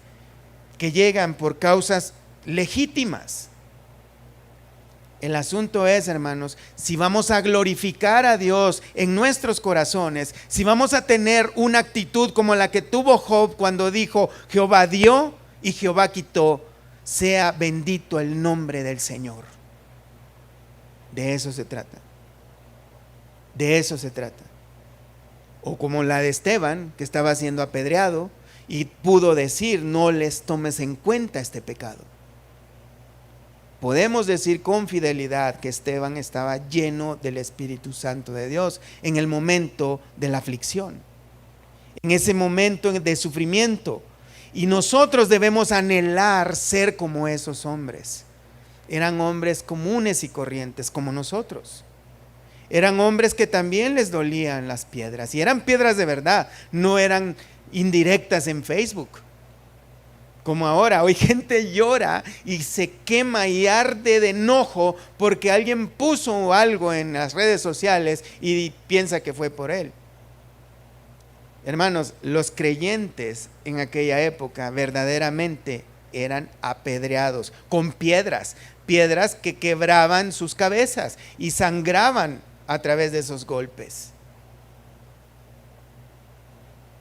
que llegan por causas legítimas. El asunto es, hermanos, si vamos a glorificar a Dios en nuestros corazones, si vamos a tener una actitud como la que tuvo Job cuando dijo: Jehová dio y Jehová quitó, sea bendito el nombre del Señor. De eso se trata. De eso se trata. O como la de Esteban, que estaba siendo apedreado y pudo decir: no les tomes en cuenta este pecado. Podemos decir con fidelidad que Esteban estaba lleno del Espíritu Santo de Dios en el momento de la aflicción, en ese momento de sufrimiento. Y nosotros debemos anhelar ser como esos hombres. Eran hombres comunes y corrientes como nosotros. Eran hombres que también les dolían las piedras, y eran piedras de verdad, no eran indirectas en Facebook. Como ahora, hoy gente llora y se quema y arde de enojo porque alguien puso algo en las redes sociales y piensa que fue por él. Hermanos, los creyentes en aquella época verdaderamente eran apedreados con piedras que quebraban sus cabezas y sangraban a través de esos golpes.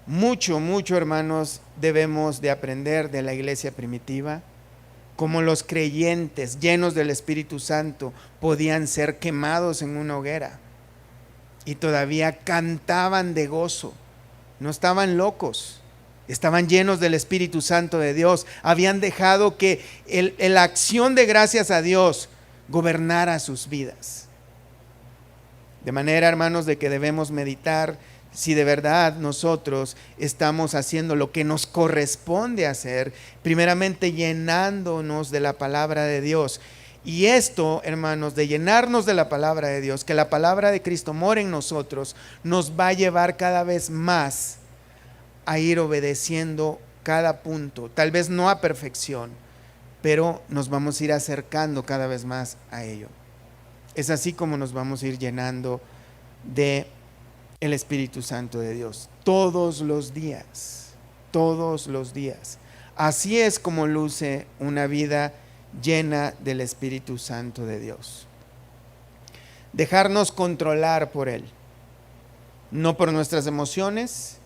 Mucho, hermanos, debemos de aprender de la iglesia primitiva, cómo los creyentes llenos del Espíritu Santo podían ser quemados en una hoguera y todavía cantaban de gozo. No estaban locos, estaban llenos del Espíritu Santo de Dios. Habían dejado que la acción de gracias a Dios gobernara sus vidas. De manera, hermanos, de que debemos meditar si de verdad nosotros estamos haciendo lo que nos corresponde hacer, primeramente llenándonos de la palabra de Dios. Y esto, hermanos, de llenarnos de la palabra de Dios, que la palabra de Cristo more en nosotros, nos va a llevar cada vez más a ir obedeciendo cada punto, tal vez no a perfección, pero nos vamos a ir acercando cada vez más a ello. Es así como nos vamos a ir llenando de el Espíritu Santo de Dios todos los días, todos los días. Así es como luce una vida llena del Espíritu Santo de Dios. Dejarnos controlar por Él, no por nuestras emociones,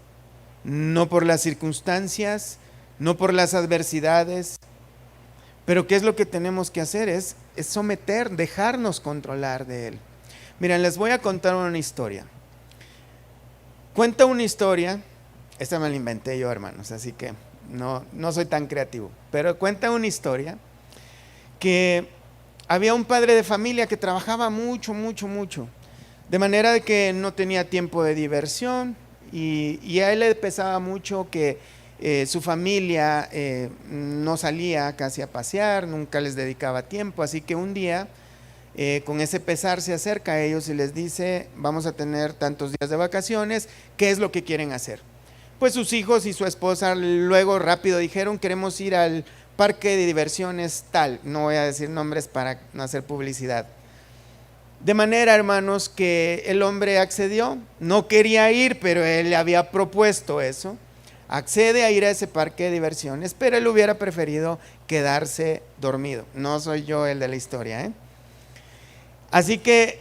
no por las circunstancias, no por las adversidades. Pero ¿qué es lo que tenemos que hacer? Es someter, dejarnos controlar de Él. Miren, les voy a contar una historia. Cuenta una historia, esta me la inventé yo, hermanos, así que no soy tan creativo, pero cuenta una historia que había un padre de familia que trabajaba mucho, de manera de que no tenía tiempo de diversión y a él le pesaba mucho que su familia no salía casi a pasear, nunca les dedicaba tiempo, así que un día con ese pesar se acerca a ellos y les dice: vamos a tener tantos días de vacaciones, ¿qué es lo que quieren hacer? Pues sus hijos y su esposa luego rápido dijeron: queremos ir al parque de diversiones tal, no voy a decir nombres para no hacer publicidad. De manera, hermanos, que el hombre accedió, no quería ir, pero él le había propuesto eso. Accede a ir a ese parque de diversiones, pero él hubiera preferido quedarse dormido. No soy yo el de la historia, ¿eh? Así que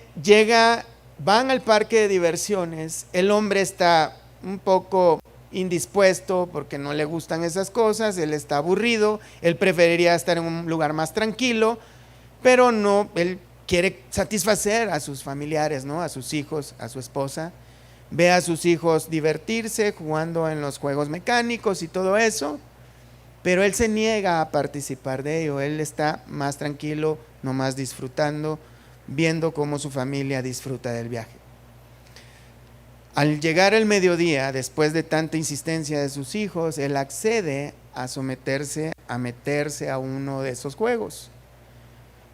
van al parque de diversiones, el hombre está un poco indispuesto porque no le gustan esas cosas, él está aburrido, él preferiría estar en un lugar más tranquilo, pero no, él quiere satisfacer a sus familiares, ¿no? A sus hijos, a su esposa, ve a sus hijos divertirse, jugando en los juegos mecánicos y todo eso, pero él se niega a participar de ello. Él está más tranquilo, nomás disfrutando, viendo cómo su familia disfruta del viaje. Al llegar el mediodía, después de tanta insistencia de sus hijos, él accede a someterse, a meterse a uno de esos juegos.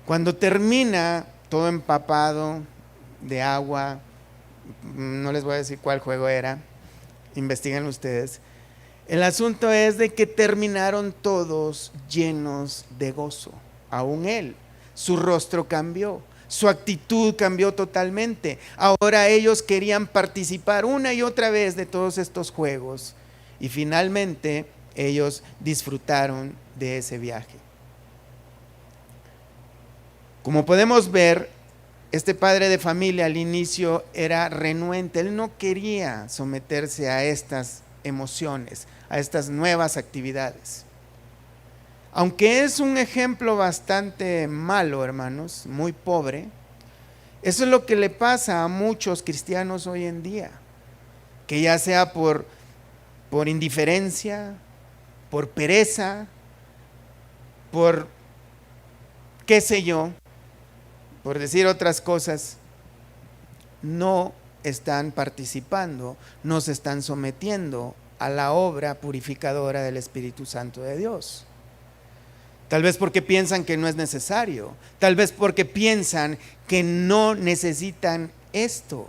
Cuando termina, todo empapado de agua, no les voy a decir cuál juego era, investiguen ustedes. El asunto es de que terminaron todos llenos de gozo, aún él. Su rostro cambió, su actitud cambió totalmente. Ahora ellos querían participar una y otra vez de todos estos juegos y finalmente ellos disfrutaron de ese viaje. Como podemos ver, este padre de familia al inicio era renuente, él no quería someterse a estas emociones, a estas nuevas actividades. Aunque es un ejemplo bastante malo, hermanos, muy pobre, eso es lo que le pasa a muchos cristianos hoy en día, que ya sea por indiferencia, por pereza, por qué sé yo, por decir otras cosas, no están participando, no se están sometiendo a la obra purificadora del Espíritu Santo de Dios. Tal vez porque piensan que no es necesario, tal vez porque piensan que no necesitan esto.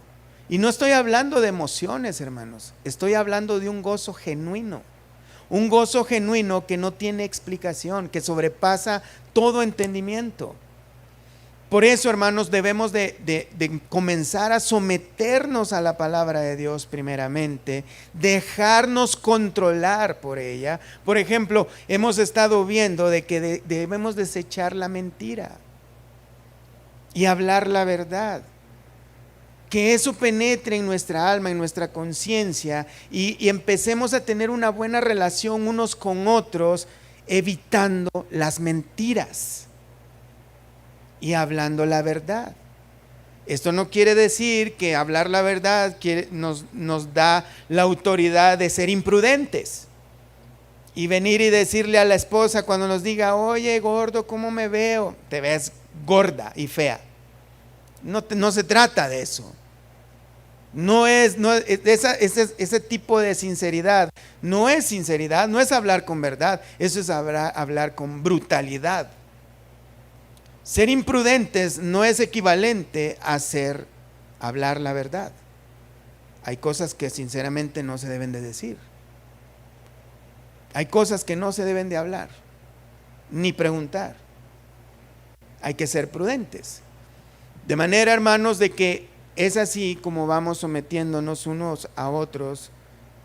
Y no estoy hablando de emociones, hermanos, estoy hablando de un gozo genuino. Un gozo genuino que no tiene explicación, que sobrepasa todo entendimiento. Por eso, hermanos, debemos de comenzar a someternos a la palabra de Dios primeramente, dejarnos controlar por ella. Por ejemplo, hemos estado viendo de que debemos desechar la mentira y hablar la verdad. Que eso penetre en nuestra alma, en nuestra conciencia y empecemos a tener una buena relación unos con otros, evitando las mentiras y hablando la verdad. Esto no quiere decir que hablar la verdad nos da la autoridad de ser imprudentes y venir y decirle a la esposa cuando nos diga, oye gordo, ¿cómo me veo? Te ves gorda y fea. No se trata de eso. Ese tipo de sinceridad no es sinceridad, no es hablar con verdad, eso es hablar con brutalidad. Ser imprudentes no es equivalente a hablar la verdad. Hay cosas que sinceramente no se deben de decir. Hay cosas que no se deben de hablar, ni preguntar. Hay que ser prudentes. De manera, hermanos, de que es así como vamos sometiéndonos unos a otros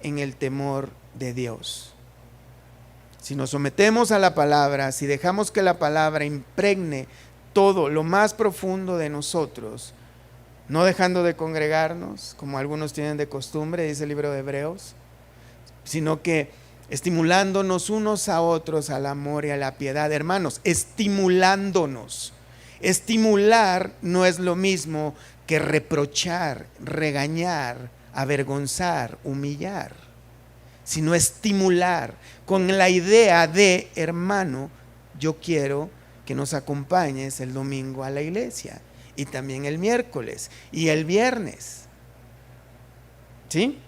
en el temor de Dios. Si nos sometemos a la palabra, si dejamos que la palabra impregne todo lo más profundo de nosotros, no dejando de congregarnos, como algunos tienen de costumbre, dice el libro de Hebreos, sino que estimulándonos unos a otros al amor y a la piedad. Hermanos, estimulándonos. Estimular no es lo mismo que reprochar, regañar, avergonzar, humillar, sino estimular con la idea de, hermano, yo quiero que nos acompañes el domingo a la iglesia y también el miércoles y el viernes. ¿Sí?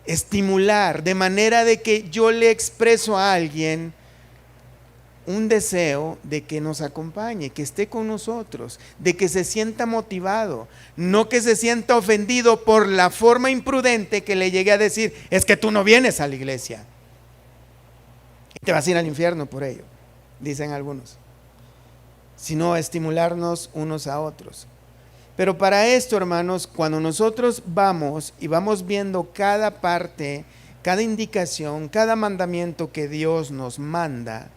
Estimular de manera de que yo le expreso a alguien un deseo de que nos acompañe, que esté con nosotros, de que se sienta motivado, no que se sienta ofendido por la forma imprudente que le llegué a decir, es que tú no vienes a la iglesia y te vas a ir al infierno por ello, dicen algunos, sino estimularnos unos a otros. Pero para esto, hermanos, cuando nosotros vamos y vamos viendo cada parte, cada indicación, cada mandamiento que Dios nos manda,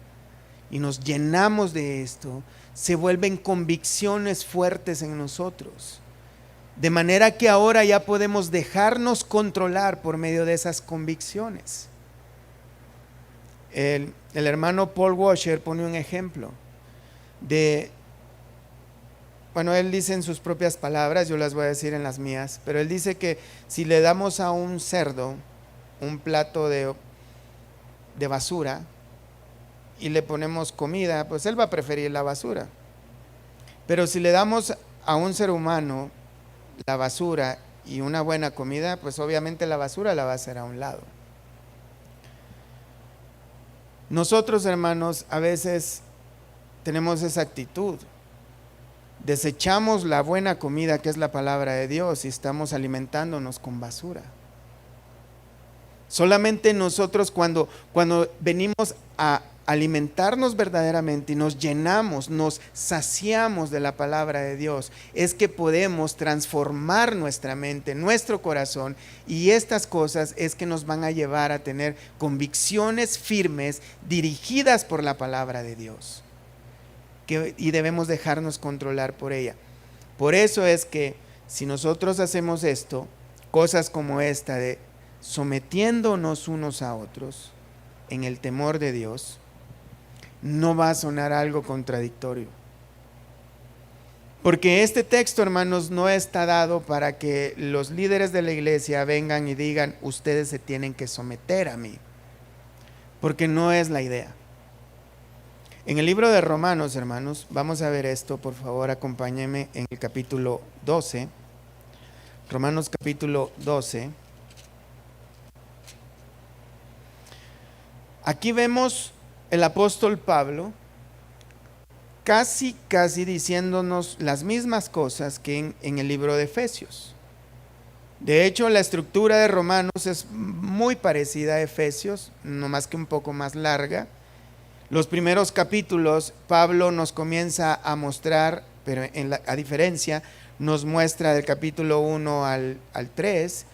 y nos llenamos de esto, se vuelven convicciones fuertes en nosotros. De manera que ahora ya podemos dejarnos controlar por medio de esas convicciones. El hermano Paul Washer pone un ejemplo de bueno, él dice en sus propias palabras, yo las voy a decir en las mías, pero él dice que si le damos a un cerdo un plato de basura y le ponemos comida, pues él va a preferir la basura. Pero si le damos a un ser humano la basura y una buena comida, pues obviamente la basura la va a hacer a un lado. Nosotros, hermanos, a veces tenemos esa actitud. Desechamos la buena comida que es la palabra de Dios y estamos alimentándonos con basura. Solamente nosotros cuando venimos a alimentarnos verdaderamente y nos llenamos, nos saciamos de la palabra de Dios, es que podemos transformar nuestra mente, nuestro corazón, y estas cosas es que nos van a llevar a tener convicciones firmes dirigidas por la palabra de Dios. Y debemos dejarnos controlar por ella. Por eso es que si nosotros hacemos esto, cosas como esta de sometiéndonos unos a otros en el temor de Dios, no va a sonar algo contradictorio. Porque este texto, hermanos, no está dado para que los líderes de la iglesia vengan y digan, ustedes se tienen que someter a mí, porque no es la idea. En el libro de Romanos, hermanos, vamos a ver esto, por favor, acompáñenme en el capítulo 12. Romanos capítulo 12. Aquí vemos el apóstol Pablo casi diciéndonos las mismas cosas que en el libro de Efesios. De hecho, la estructura de Romanos es muy parecida a Efesios, no más que un poco más larga. Los primeros capítulos, Pablo nos comienza a mostrar, pero a diferencia, nos muestra del capítulo 1 al 3,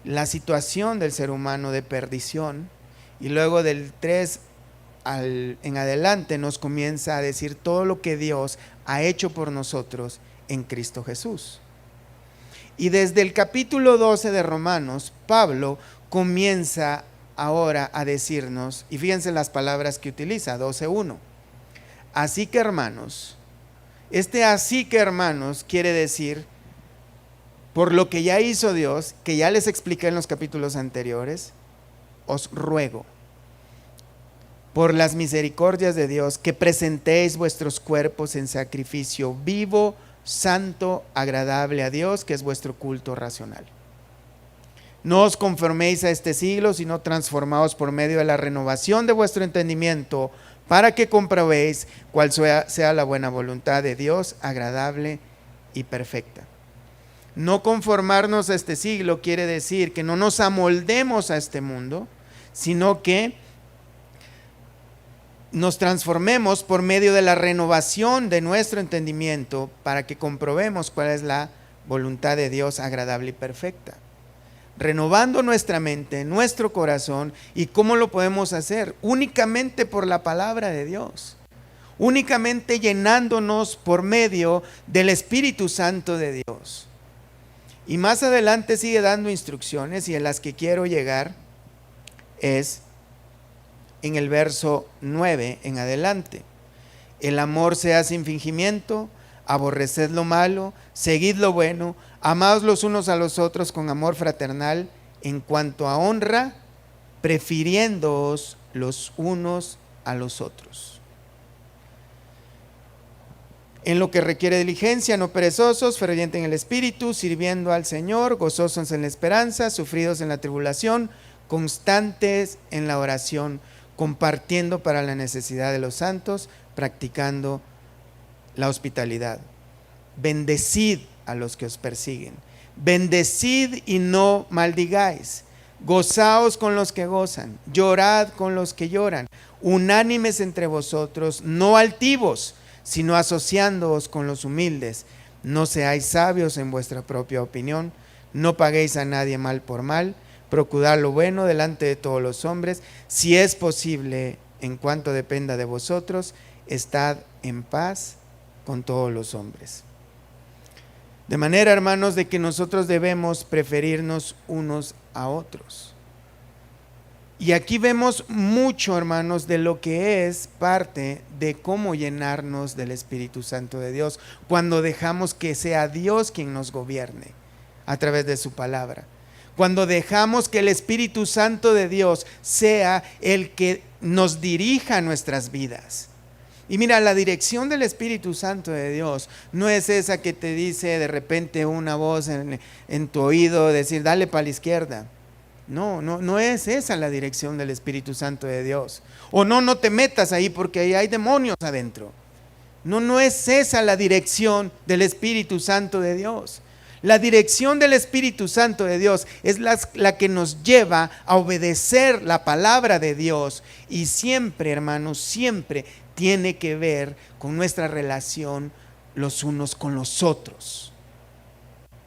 la situación del ser humano de perdición, y luego del 3 en adelante nos comienza a decir todo lo que Dios ha hecho por nosotros en Cristo Jesús. Y desde el capítulo 12 de Romanos, Pablo comienza ahora a decirnos, y fíjense las palabras que utiliza, 12:1. Así que hermanos, así que hermanos quiere decir, por lo que ya hizo Dios, que ya les expliqué en los capítulos anteriores, os ruego, por las misericordias de Dios, que presentéis vuestros cuerpos en sacrificio vivo, santo, agradable a Dios, que es vuestro culto racional. No os conforméis a este siglo, sino transformaos por medio de la renovación de vuestro entendimiento, para que comprobéis cuál sea la buena voluntad de Dios, agradable y perfecta. No conformarnos a este siglo quiere decir que no nos amoldemos a este mundo, sino que nos transformemos por medio de la renovación de nuestro entendimiento para que comprobemos cuál es la voluntad de Dios agradable y perfecta. Renovando nuestra mente, nuestro corazón. ¿Y cómo lo podemos hacer? Únicamente por la palabra de Dios. Únicamente llenándonos por medio del Espíritu Santo de Dios. Y más adelante sigue dando instrucciones, y en las que quiero llegar es en el verso 9 en adelante. El amor sea sin fingimiento, aborreced lo malo, seguid lo bueno, amaos los unos a los otros con amor fraternal, en cuanto a honra, prefiriéndoos los unos a los otros. En lo que requiere diligencia, no perezosos, fervientes en el espíritu, sirviendo al Señor, gozosos en la esperanza, sufridos en la tribulación, constantes en la oración, compartiendo para la necesidad de los santos, practicando la hospitalidad. Bendecid a los que os persiguen, bendecid y no maldigáis, gozaos con los que gozan, llorad con los que lloran, unánimes entre vosotros, no altivos, sino asociándoos con los humildes. No seáis sabios en vuestra propia opinión, no paguéis a nadie mal por mal, procurad lo bueno delante de todos los hombres, si es posible, en cuanto dependa de vosotros, estad en paz con todos los hombres. De manera, hermanos, de que nosotros debemos preferirnos unos a otros. Y aquí vemos mucho, hermanos, de lo que es parte de cómo llenarnos del Espíritu Santo de Dios, cuando dejamos que sea Dios quien nos gobierne a través de su palabra. Cuando dejamos que el Espíritu Santo de Dios sea el que nos dirija nuestras vidas. Y mira, la dirección del Espíritu Santo de Dios no es esa que te dice de repente una voz en tu oído, decir, dale para la izquierda. No es esa la dirección del Espíritu Santo de Dios. O no te metas ahí porque ahí hay demonios adentro. No es esa la dirección del Espíritu Santo de Dios. La dirección del Espíritu Santo de Dios es la que nos lleva a obedecer la palabra de Dios. Y siempre, hermanos, siempre tiene que ver con nuestra relación los unos con los otros.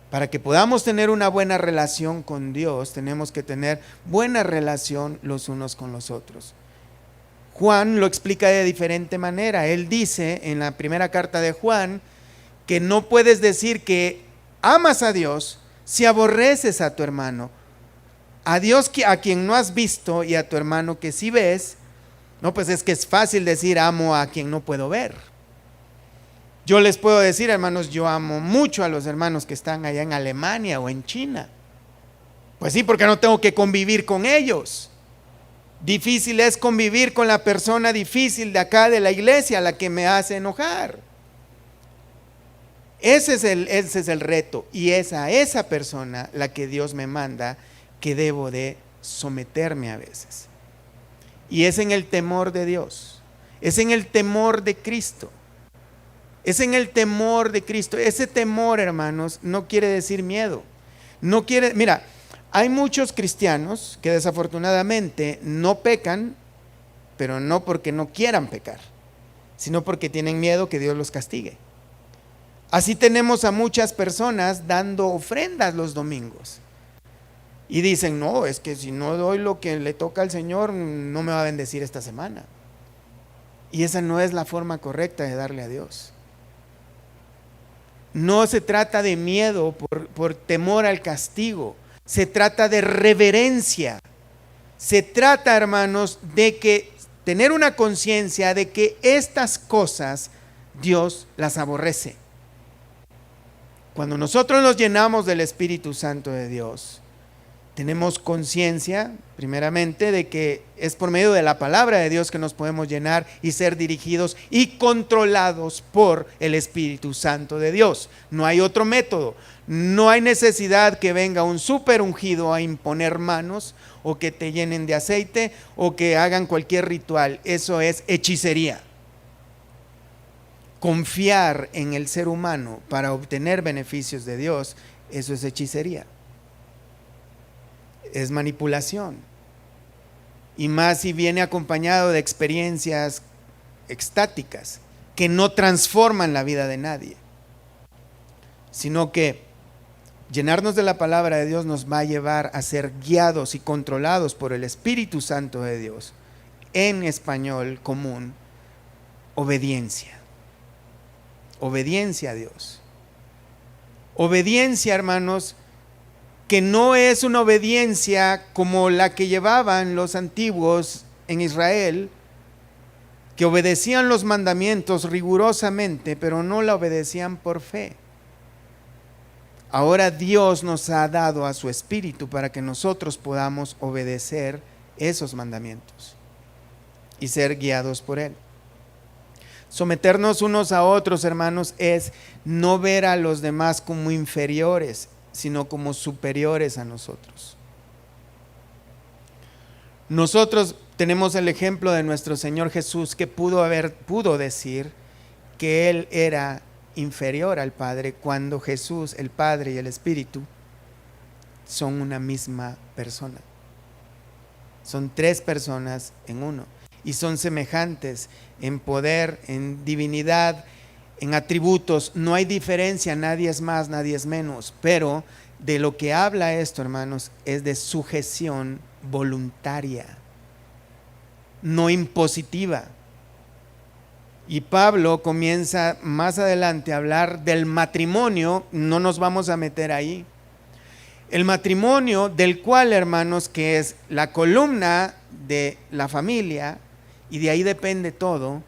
Para que podamos tener una buena relación con Dios, tenemos que tener buena relación los unos con los otros. Juan lo explica de diferente manera. Él dice en la primera carta de Juan que no puedes decir que amas a Dios si aborreces a tu hermano. A Dios a quien no has visto y a tu hermano que sí ves, no, pues es que es fácil decir amo a quien no puedo ver. Yo les puedo decir, hermanos, yo amo mucho a los hermanos que están allá en Alemania o en China. Pues sí, porque no tengo que convivir con ellos. Difícil es convivir con la persona difícil de acá de la iglesia, la que me hace enojar. Ese es el reto, y es a esa persona la que Dios me manda que debo de someterme a veces. Y es en el temor de Dios, es en el temor de Cristo. Es en el temor de Cristo. Ese temor, hermanos, no quiere decir miedo. Mira, hay muchos cristianos que desafortunadamente no pecan, pero no porque no quieran pecar, sino porque tienen miedo que Dios los castigue. Así tenemos a muchas personas dando ofrendas los domingos. Y dicen, no, es que si no doy lo que le toca al Señor, no me va a bendecir esta semana. Y esa no es la forma correcta de darle a Dios. No se trata de miedo por temor al castigo. Se trata de reverencia. Se trata, hermanos, de que tener una conciencia de que estas cosas Dios las aborrece. Cuando nosotros nos llenamos del Espíritu Santo de Dios, tenemos conciencia, primeramente, de que es por medio de la palabra de Dios que nos podemos llenar y ser dirigidos y controlados por el Espíritu Santo de Dios. No hay otro método. No hay necesidad que venga un súper ungido a imponer manos o que te llenen de aceite o que hagan cualquier ritual. Eso es hechicería. Confiar en el ser humano para obtener beneficios de Dios, eso es hechicería. Es manipulación, y más si viene acompañado de experiencias extáticas que no transforman la vida de nadie, sino que llenarnos de la palabra de Dios nos va a llevar a ser guiados y controlados por el Espíritu Santo de Dios. En español común, obediencia. Obediencia a Dios. Obediencia, hermanos, que no es una obediencia como la que llevaban los antiguos en Israel, que obedecían los mandamientos rigurosamente, pero no la obedecían por fe. Ahora Dios nos ha dado a su Espíritu para que nosotros podamos obedecer esos mandamientos y ser guiados por Él. Someternos unos a otros, hermanos, es no ver a los demás como inferiores, sino como superiores a nosotros. Nosotros tenemos el ejemplo de nuestro Señor Jesús, que pudo decir que Él era inferior al Padre, cuando Jesús, el Padre y el Espíritu son una misma persona. Son tres personas en uno, y son semejantes en poder, en divinidad, en atributos. No hay diferencia, nadie es más, nadie es menos. Pero de lo que habla esto, hermanos, es de sujeción voluntaria, no impositiva. Y Pablo comienza más adelante a hablar del matrimonio. No nos vamos a meter ahí, El matrimonio, del cual, hermanos, que es la columna de la familia, y de ahí depende todo,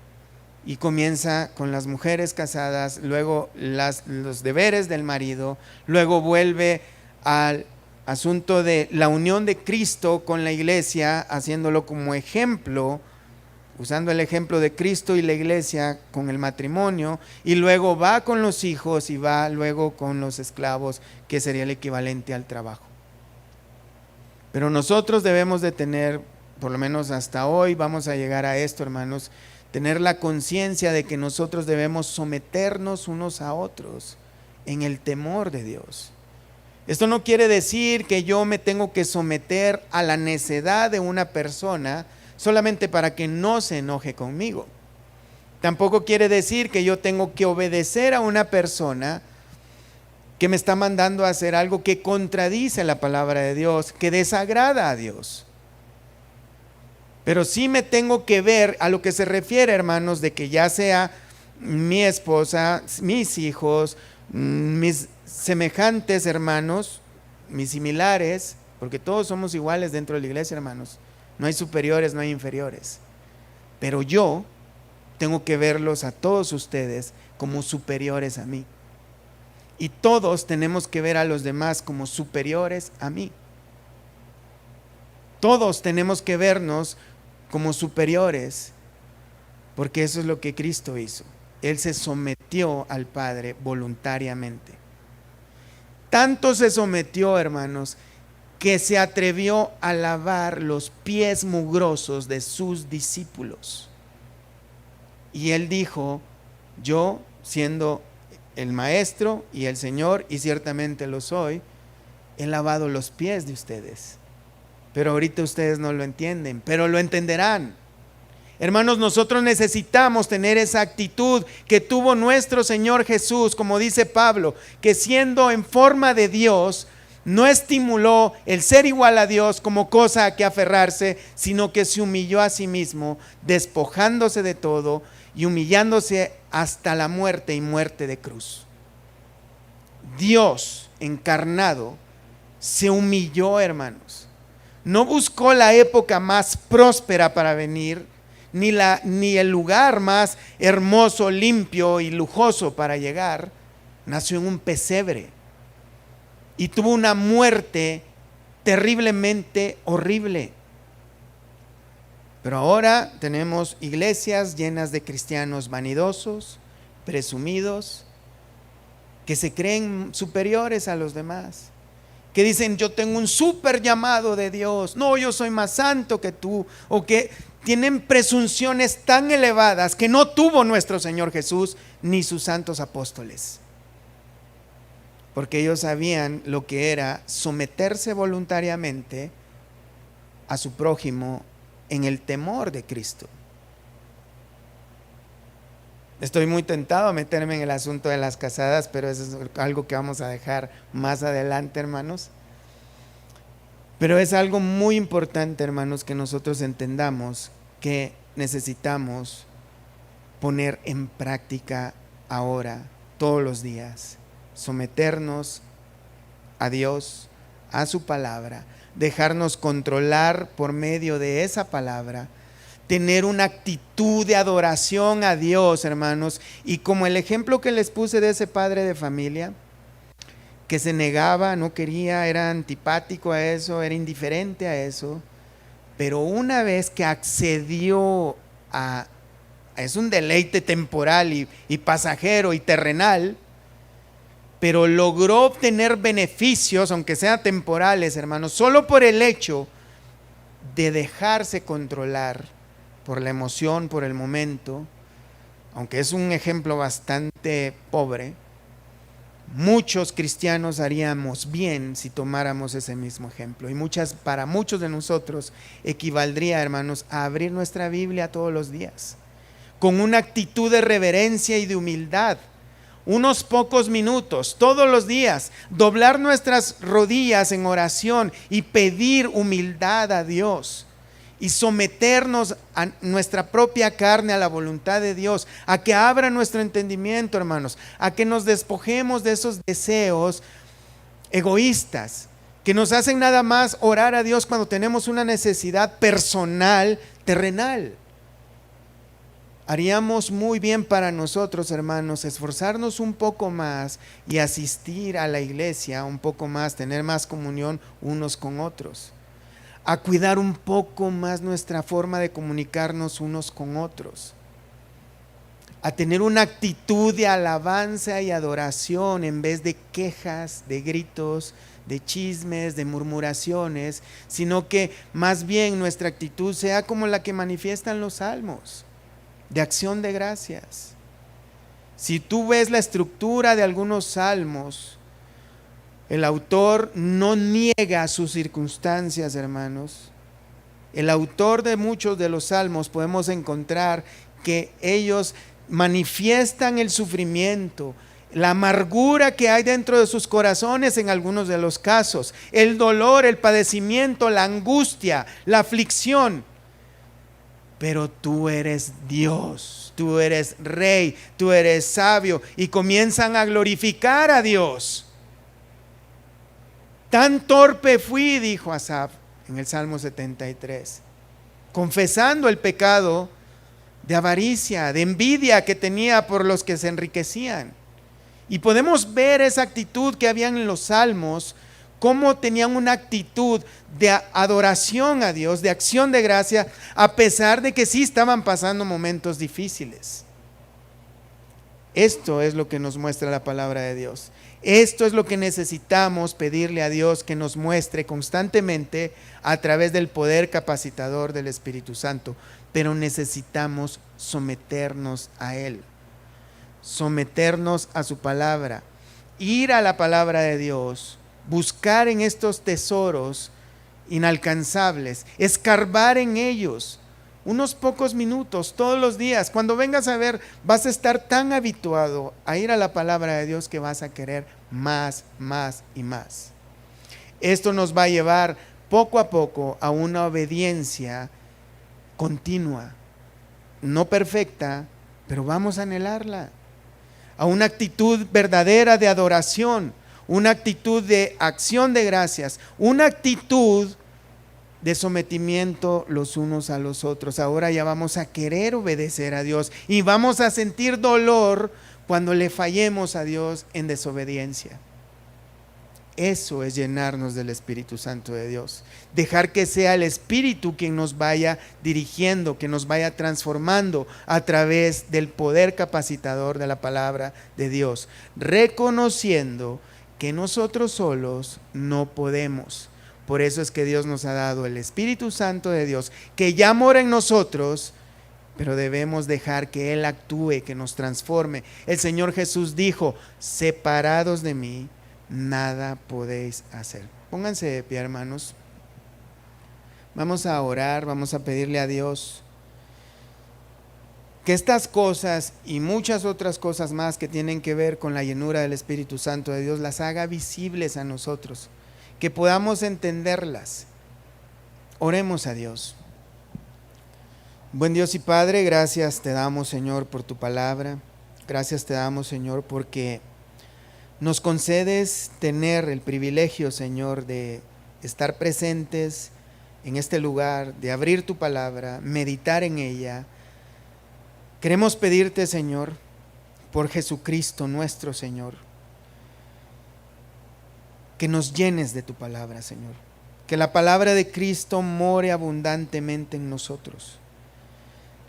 y comienza con las mujeres casadas, luego los deberes del marido, luego vuelve al asunto de la unión de Cristo con la iglesia, haciéndolo como ejemplo, usando el ejemplo de Cristo y la iglesia con el matrimonio, y luego va con los hijos y va luego con los esclavos, que sería el equivalente al trabajo. Pero nosotros debemos de tener, por lo menos hasta hoy vamos a llegar a esto, hermanos, tener la conciencia de que nosotros debemos someternos unos a otros en el temor de Dios. Esto no quiere decir que yo me tengo que someter a la necedad de una persona solamente para que no se enoje conmigo. Tampoco quiere decir que yo tengo que obedecer a una persona que me está mandando a hacer algo que contradice la palabra de Dios, que desagrada a Dios. Pero sí me tengo que ver a lo que se refiere, hermanos, de que ya sea mi esposa, mis hijos, mis semejantes hermanos, mis similares, porque todos somos iguales dentro de la iglesia, hermanos. No hay superiores, no hay inferiores. Pero yo tengo que verlos a todos ustedes como superiores a mí. Y todos tenemos que ver a los demás como superiores a mí. Todos tenemos que vernos como superiores, porque eso es lo que Cristo hizo. Él se sometió al Padre voluntariamente. Tanto se sometió, hermanos, que se atrevió a lavar los pies mugrosos de sus discípulos. Y él dijo: yo, siendo el maestro y el Señor, y ciertamente lo soy, he lavado los pies de ustedes. Pero ahorita ustedes no lo entienden, pero lo entenderán. Hermanos, nosotros necesitamos tener esa actitud que tuvo nuestro Señor Jesús, como dice Pablo, que siendo en forma de Dios, no estimuló el ser igual a Dios como cosa a que aferrarse, sino que se humilló a sí mismo, despojándose de todo y humillándose hasta la muerte y muerte de cruz. Dios encarnado se humilló, hermanos. No buscó la época más próspera para venir, ni el lugar más hermoso, limpio y lujoso para llegar. Nació en un pesebre y tuvo una muerte terriblemente horrible. Pero ahora tenemos iglesias llenas de cristianos vanidosos, presumidos, que se creen superiores a los demás, que dicen: yo tengo un súper llamado de Dios, no, yo soy más santo que tú, o que tienen presunciones tan elevadas que no tuvo nuestro Señor Jesús ni sus santos apóstoles, porque ellos sabían lo que era someterse voluntariamente a su prójimo en el temor de Cristo. Estoy muy tentado a meterme en el asunto de las casadas, pero eso es algo que vamos a dejar más adelante, hermanos. Pero es algo muy importante, hermanos, que nosotros entendamos que necesitamos poner en práctica ahora, todos los días. Someternos a Dios, a su palabra, dejarnos controlar por medio de esa palabra, tener una actitud de adoración a Dios, hermanos. Y como el ejemplo que les puse de ese padre de familia, que se negaba, no quería, era antipático a eso, era indiferente a eso, pero una vez que accedió a, es un deleite temporal y pasajero y terrenal, pero logró obtener beneficios, aunque sean temporales, hermanos, solo por el hecho de dejarse controlar por la emoción, por el momento. Aunque es un ejemplo bastante pobre, muchos cristianos haríamos bien si tomáramos ese mismo ejemplo, y para muchos de nosotros equivaldría, hermanos, a abrir nuestra Biblia todos los días con una actitud de reverencia y de humildad, unos pocos minutos todos los días, doblar nuestras rodillas en oración y pedir humildad a Dios, y someternos a nuestra propia carne a la voluntad de Dios, a que abra nuestro entendimiento, hermanos, a que nos despojemos de esos deseos egoístas que nos hacen nada más orar a Dios cuando tenemos una necesidad personal, terrenal. Haríamos muy bien para nosotros, hermanos, esforzarnos un poco más y asistir a la iglesia un poco más, tener más comunión unos con otros, a cuidar un poco más nuestra forma de comunicarnos unos con otros, a tener una actitud de alabanza y adoración en vez de quejas, de gritos, de chismes, de murmuraciones, sino que más bien nuestra actitud sea como la que manifiestan los salmos, de acción de gracias. Si tú ves la estructura de algunos salmos, el autor no niega sus circunstancias, hermanos. El autor de muchos de los salmos podemos encontrar que ellos manifiestan el sufrimiento, la amargura que hay dentro de sus corazones en algunos de los casos, el dolor, el padecimiento, la angustia, la aflicción. Pero tú eres Dios, tú eres rey, tú eres sabio, y comienzan a glorificar a Dios. Tan torpe fui, dijo Asaf en el Salmo 73, confesando el pecado de avaricia, de envidia que tenía por los que se enriquecían. Y podemos ver esa actitud que habían en los salmos, cómo tenían una actitud de adoración a Dios, de acción de gracia, a pesar de que sí estaban pasando momentos difíciles. Esto es lo que nos muestra la palabra de Dios. Esto es lo que necesitamos pedirle a Dios que nos muestre constantemente a través del poder capacitador del Espíritu Santo. Pero necesitamos someternos a Él, someternos a su palabra, ir a la palabra de Dios, buscar en estos tesoros inalcanzables, escarbar en ellos unos pocos minutos todos los días. Cuando vengas a ver, vas a estar tan habituado a ir a la palabra de Dios que vas a querer más, más y más. Esto nos va a llevar poco a poco a una obediencia continua, no perfecta, pero vamos a anhelarla, a una actitud verdadera de adoración, una actitud de acción de gracias, una actitud de sometimiento los unos a los otros. Ahora ya vamos a querer obedecer a Dios y vamos a sentir dolor cuando le fallemos a Dios en desobediencia. Eso es llenarnos del Espíritu Santo de Dios. Dejar que sea el Espíritu quien nos vaya dirigiendo, que nos vaya transformando a través del poder capacitador de la palabra de Dios. Reconociendo que nosotros solos no podemos. Por eso es que Dios nos ha dado el Espíritu Santo de Dios, que ya mora en nosotros, pero debemos dejar que Él actúe, que nos transforme. El Señor Jesús dijo: separados de mí, nada podéis hacer. Pónganse de pie, hermanos. Vamos a orar, vamos a pedirle a Dios que estas cosas y muchas otras cosas más que tienen que ver con la llenura del Espíritu Santo de Dios las haga visibles a nosotros, que podamos entenderlas. Oremos a Dios. Buen Dios y Padre, gracias te damos, Señor, por tu palabra. Gracias te damos, Señor, porque nos concedes tener el privilegio, Señor, de estar presentes en este lugar, de abrir tu palabra, meditar en ella. Queremos pedirte, Señor, por Jesucristo nuestro Señor, que nos llenes de tu palabra, Señor. Que la palabra de Cristo more abundantemente en nosotros.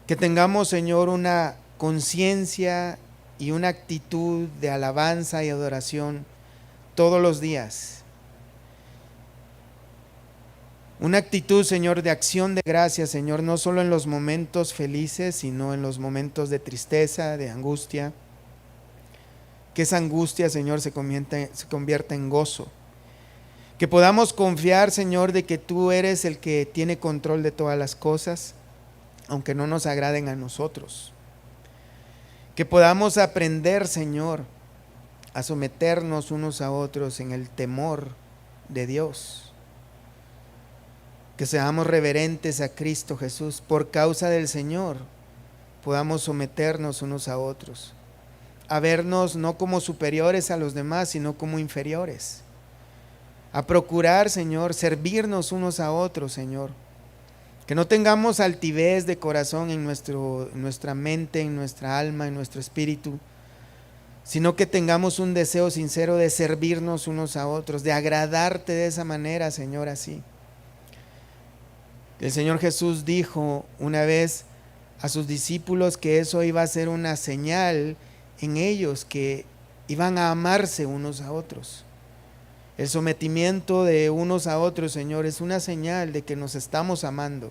Que tengamos, Señor, una conciencia y una actitud de alabanza y adoración todos los días. Una actitud, Señor, de acción de gracias, Señor, no solo en los momentos felices, sino en los momentos de tristeza, de angustia. Que esa angustia, Señor, se convierta en gozo. Que podamos confiar, Señor, de que tú eres el que tiene control de todas las cosas, aunque no nos agraden a nosotros. Que podamos aprender, Señor, a someternos unos a otros en el temor de Dios. Que seamos reverentes a Cristo Jesús. Por causa del Señor, podamos someternos unos a otros. A vernos no como superiores a los demás, sino como inferiores. a procurar, Señor, servirnos unos a otros, Señor. Que no tengamos altivez de corazón en nuestra mente, en nuestra alma, en nuestro espíritu, sino que tengamos un deseo sincero de servirnos unos a otros, de agradarte de esa manera, Señor, así. El Señor Jesús dijo una vez a sus discípulos que eso iba a ser una señal en ellos, que iban a amarse unos a otros. El sometimiento de unos a otros, Señor, es una señal de que nos estamos amando.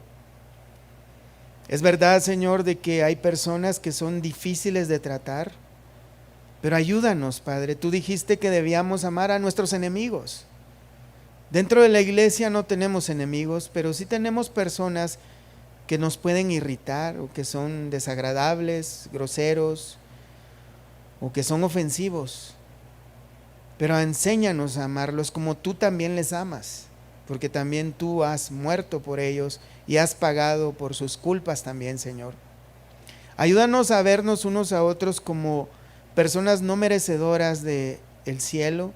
Es verdad, Señor, de que hay personas que son difíciles de tratar, pero ayúdanos, Padre. Tú dijiste que debíamos amar a nuestros enemigos. Dentro de la iglesia no tenemos enemigos, pero sí tenemos personas que nos pueden irritar o que son desagradables, groseros o que son ofensivos. Pero enséñanos a amarlos como tú también les amas, porque también tú has muerto por ellos y has pagado por sus culpas también, Señor. Ayúdanos a vernos unos a otros como personas no merecedoras del cielo,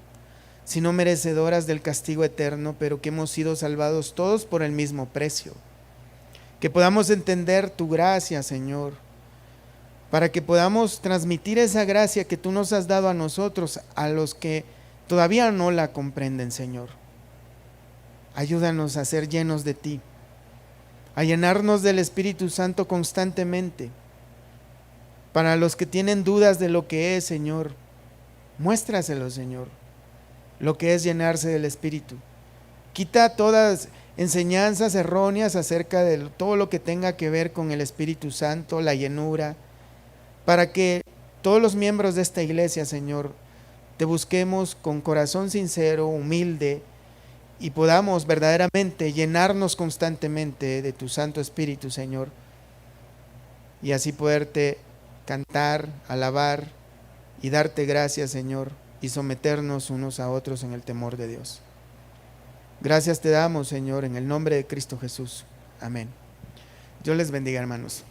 sino merecedoras del castigo eterno, pero que hemos sido salvados todos por el mismo precio. Que podamos entender tu gracia, Señor, para que podamos transmitir esa gracia que tú nos has dado a nosotros, a los que todavía no la comprenden, Señor. Ayúdanos a ser llenos de ti, a llenarnos del Espíritu Santo constantemente. Para los que tienen dudas de lo que es, Señor, muéstraselo, Señor, lo que es llenarse del Espíritu. Quita todas enseñanzas erróneas acerca de todo lo que tenga que ver con el Espíritu Santo, la llenura, para que todos los miembros de esta iglesia, Señor, te busquemos con corazón sincero, humilde, y podamos verdaderamente llenarnos constantemente de tu Santo Espíritu, Señor, y así poderte cantar, alabar y darte gracias, Señor, y someternos unos a otros en el temor de Dios. Gracias te damos, Señor, en el nombre de Cristo Jesús. Amén. Dios les bendiga, hermanos.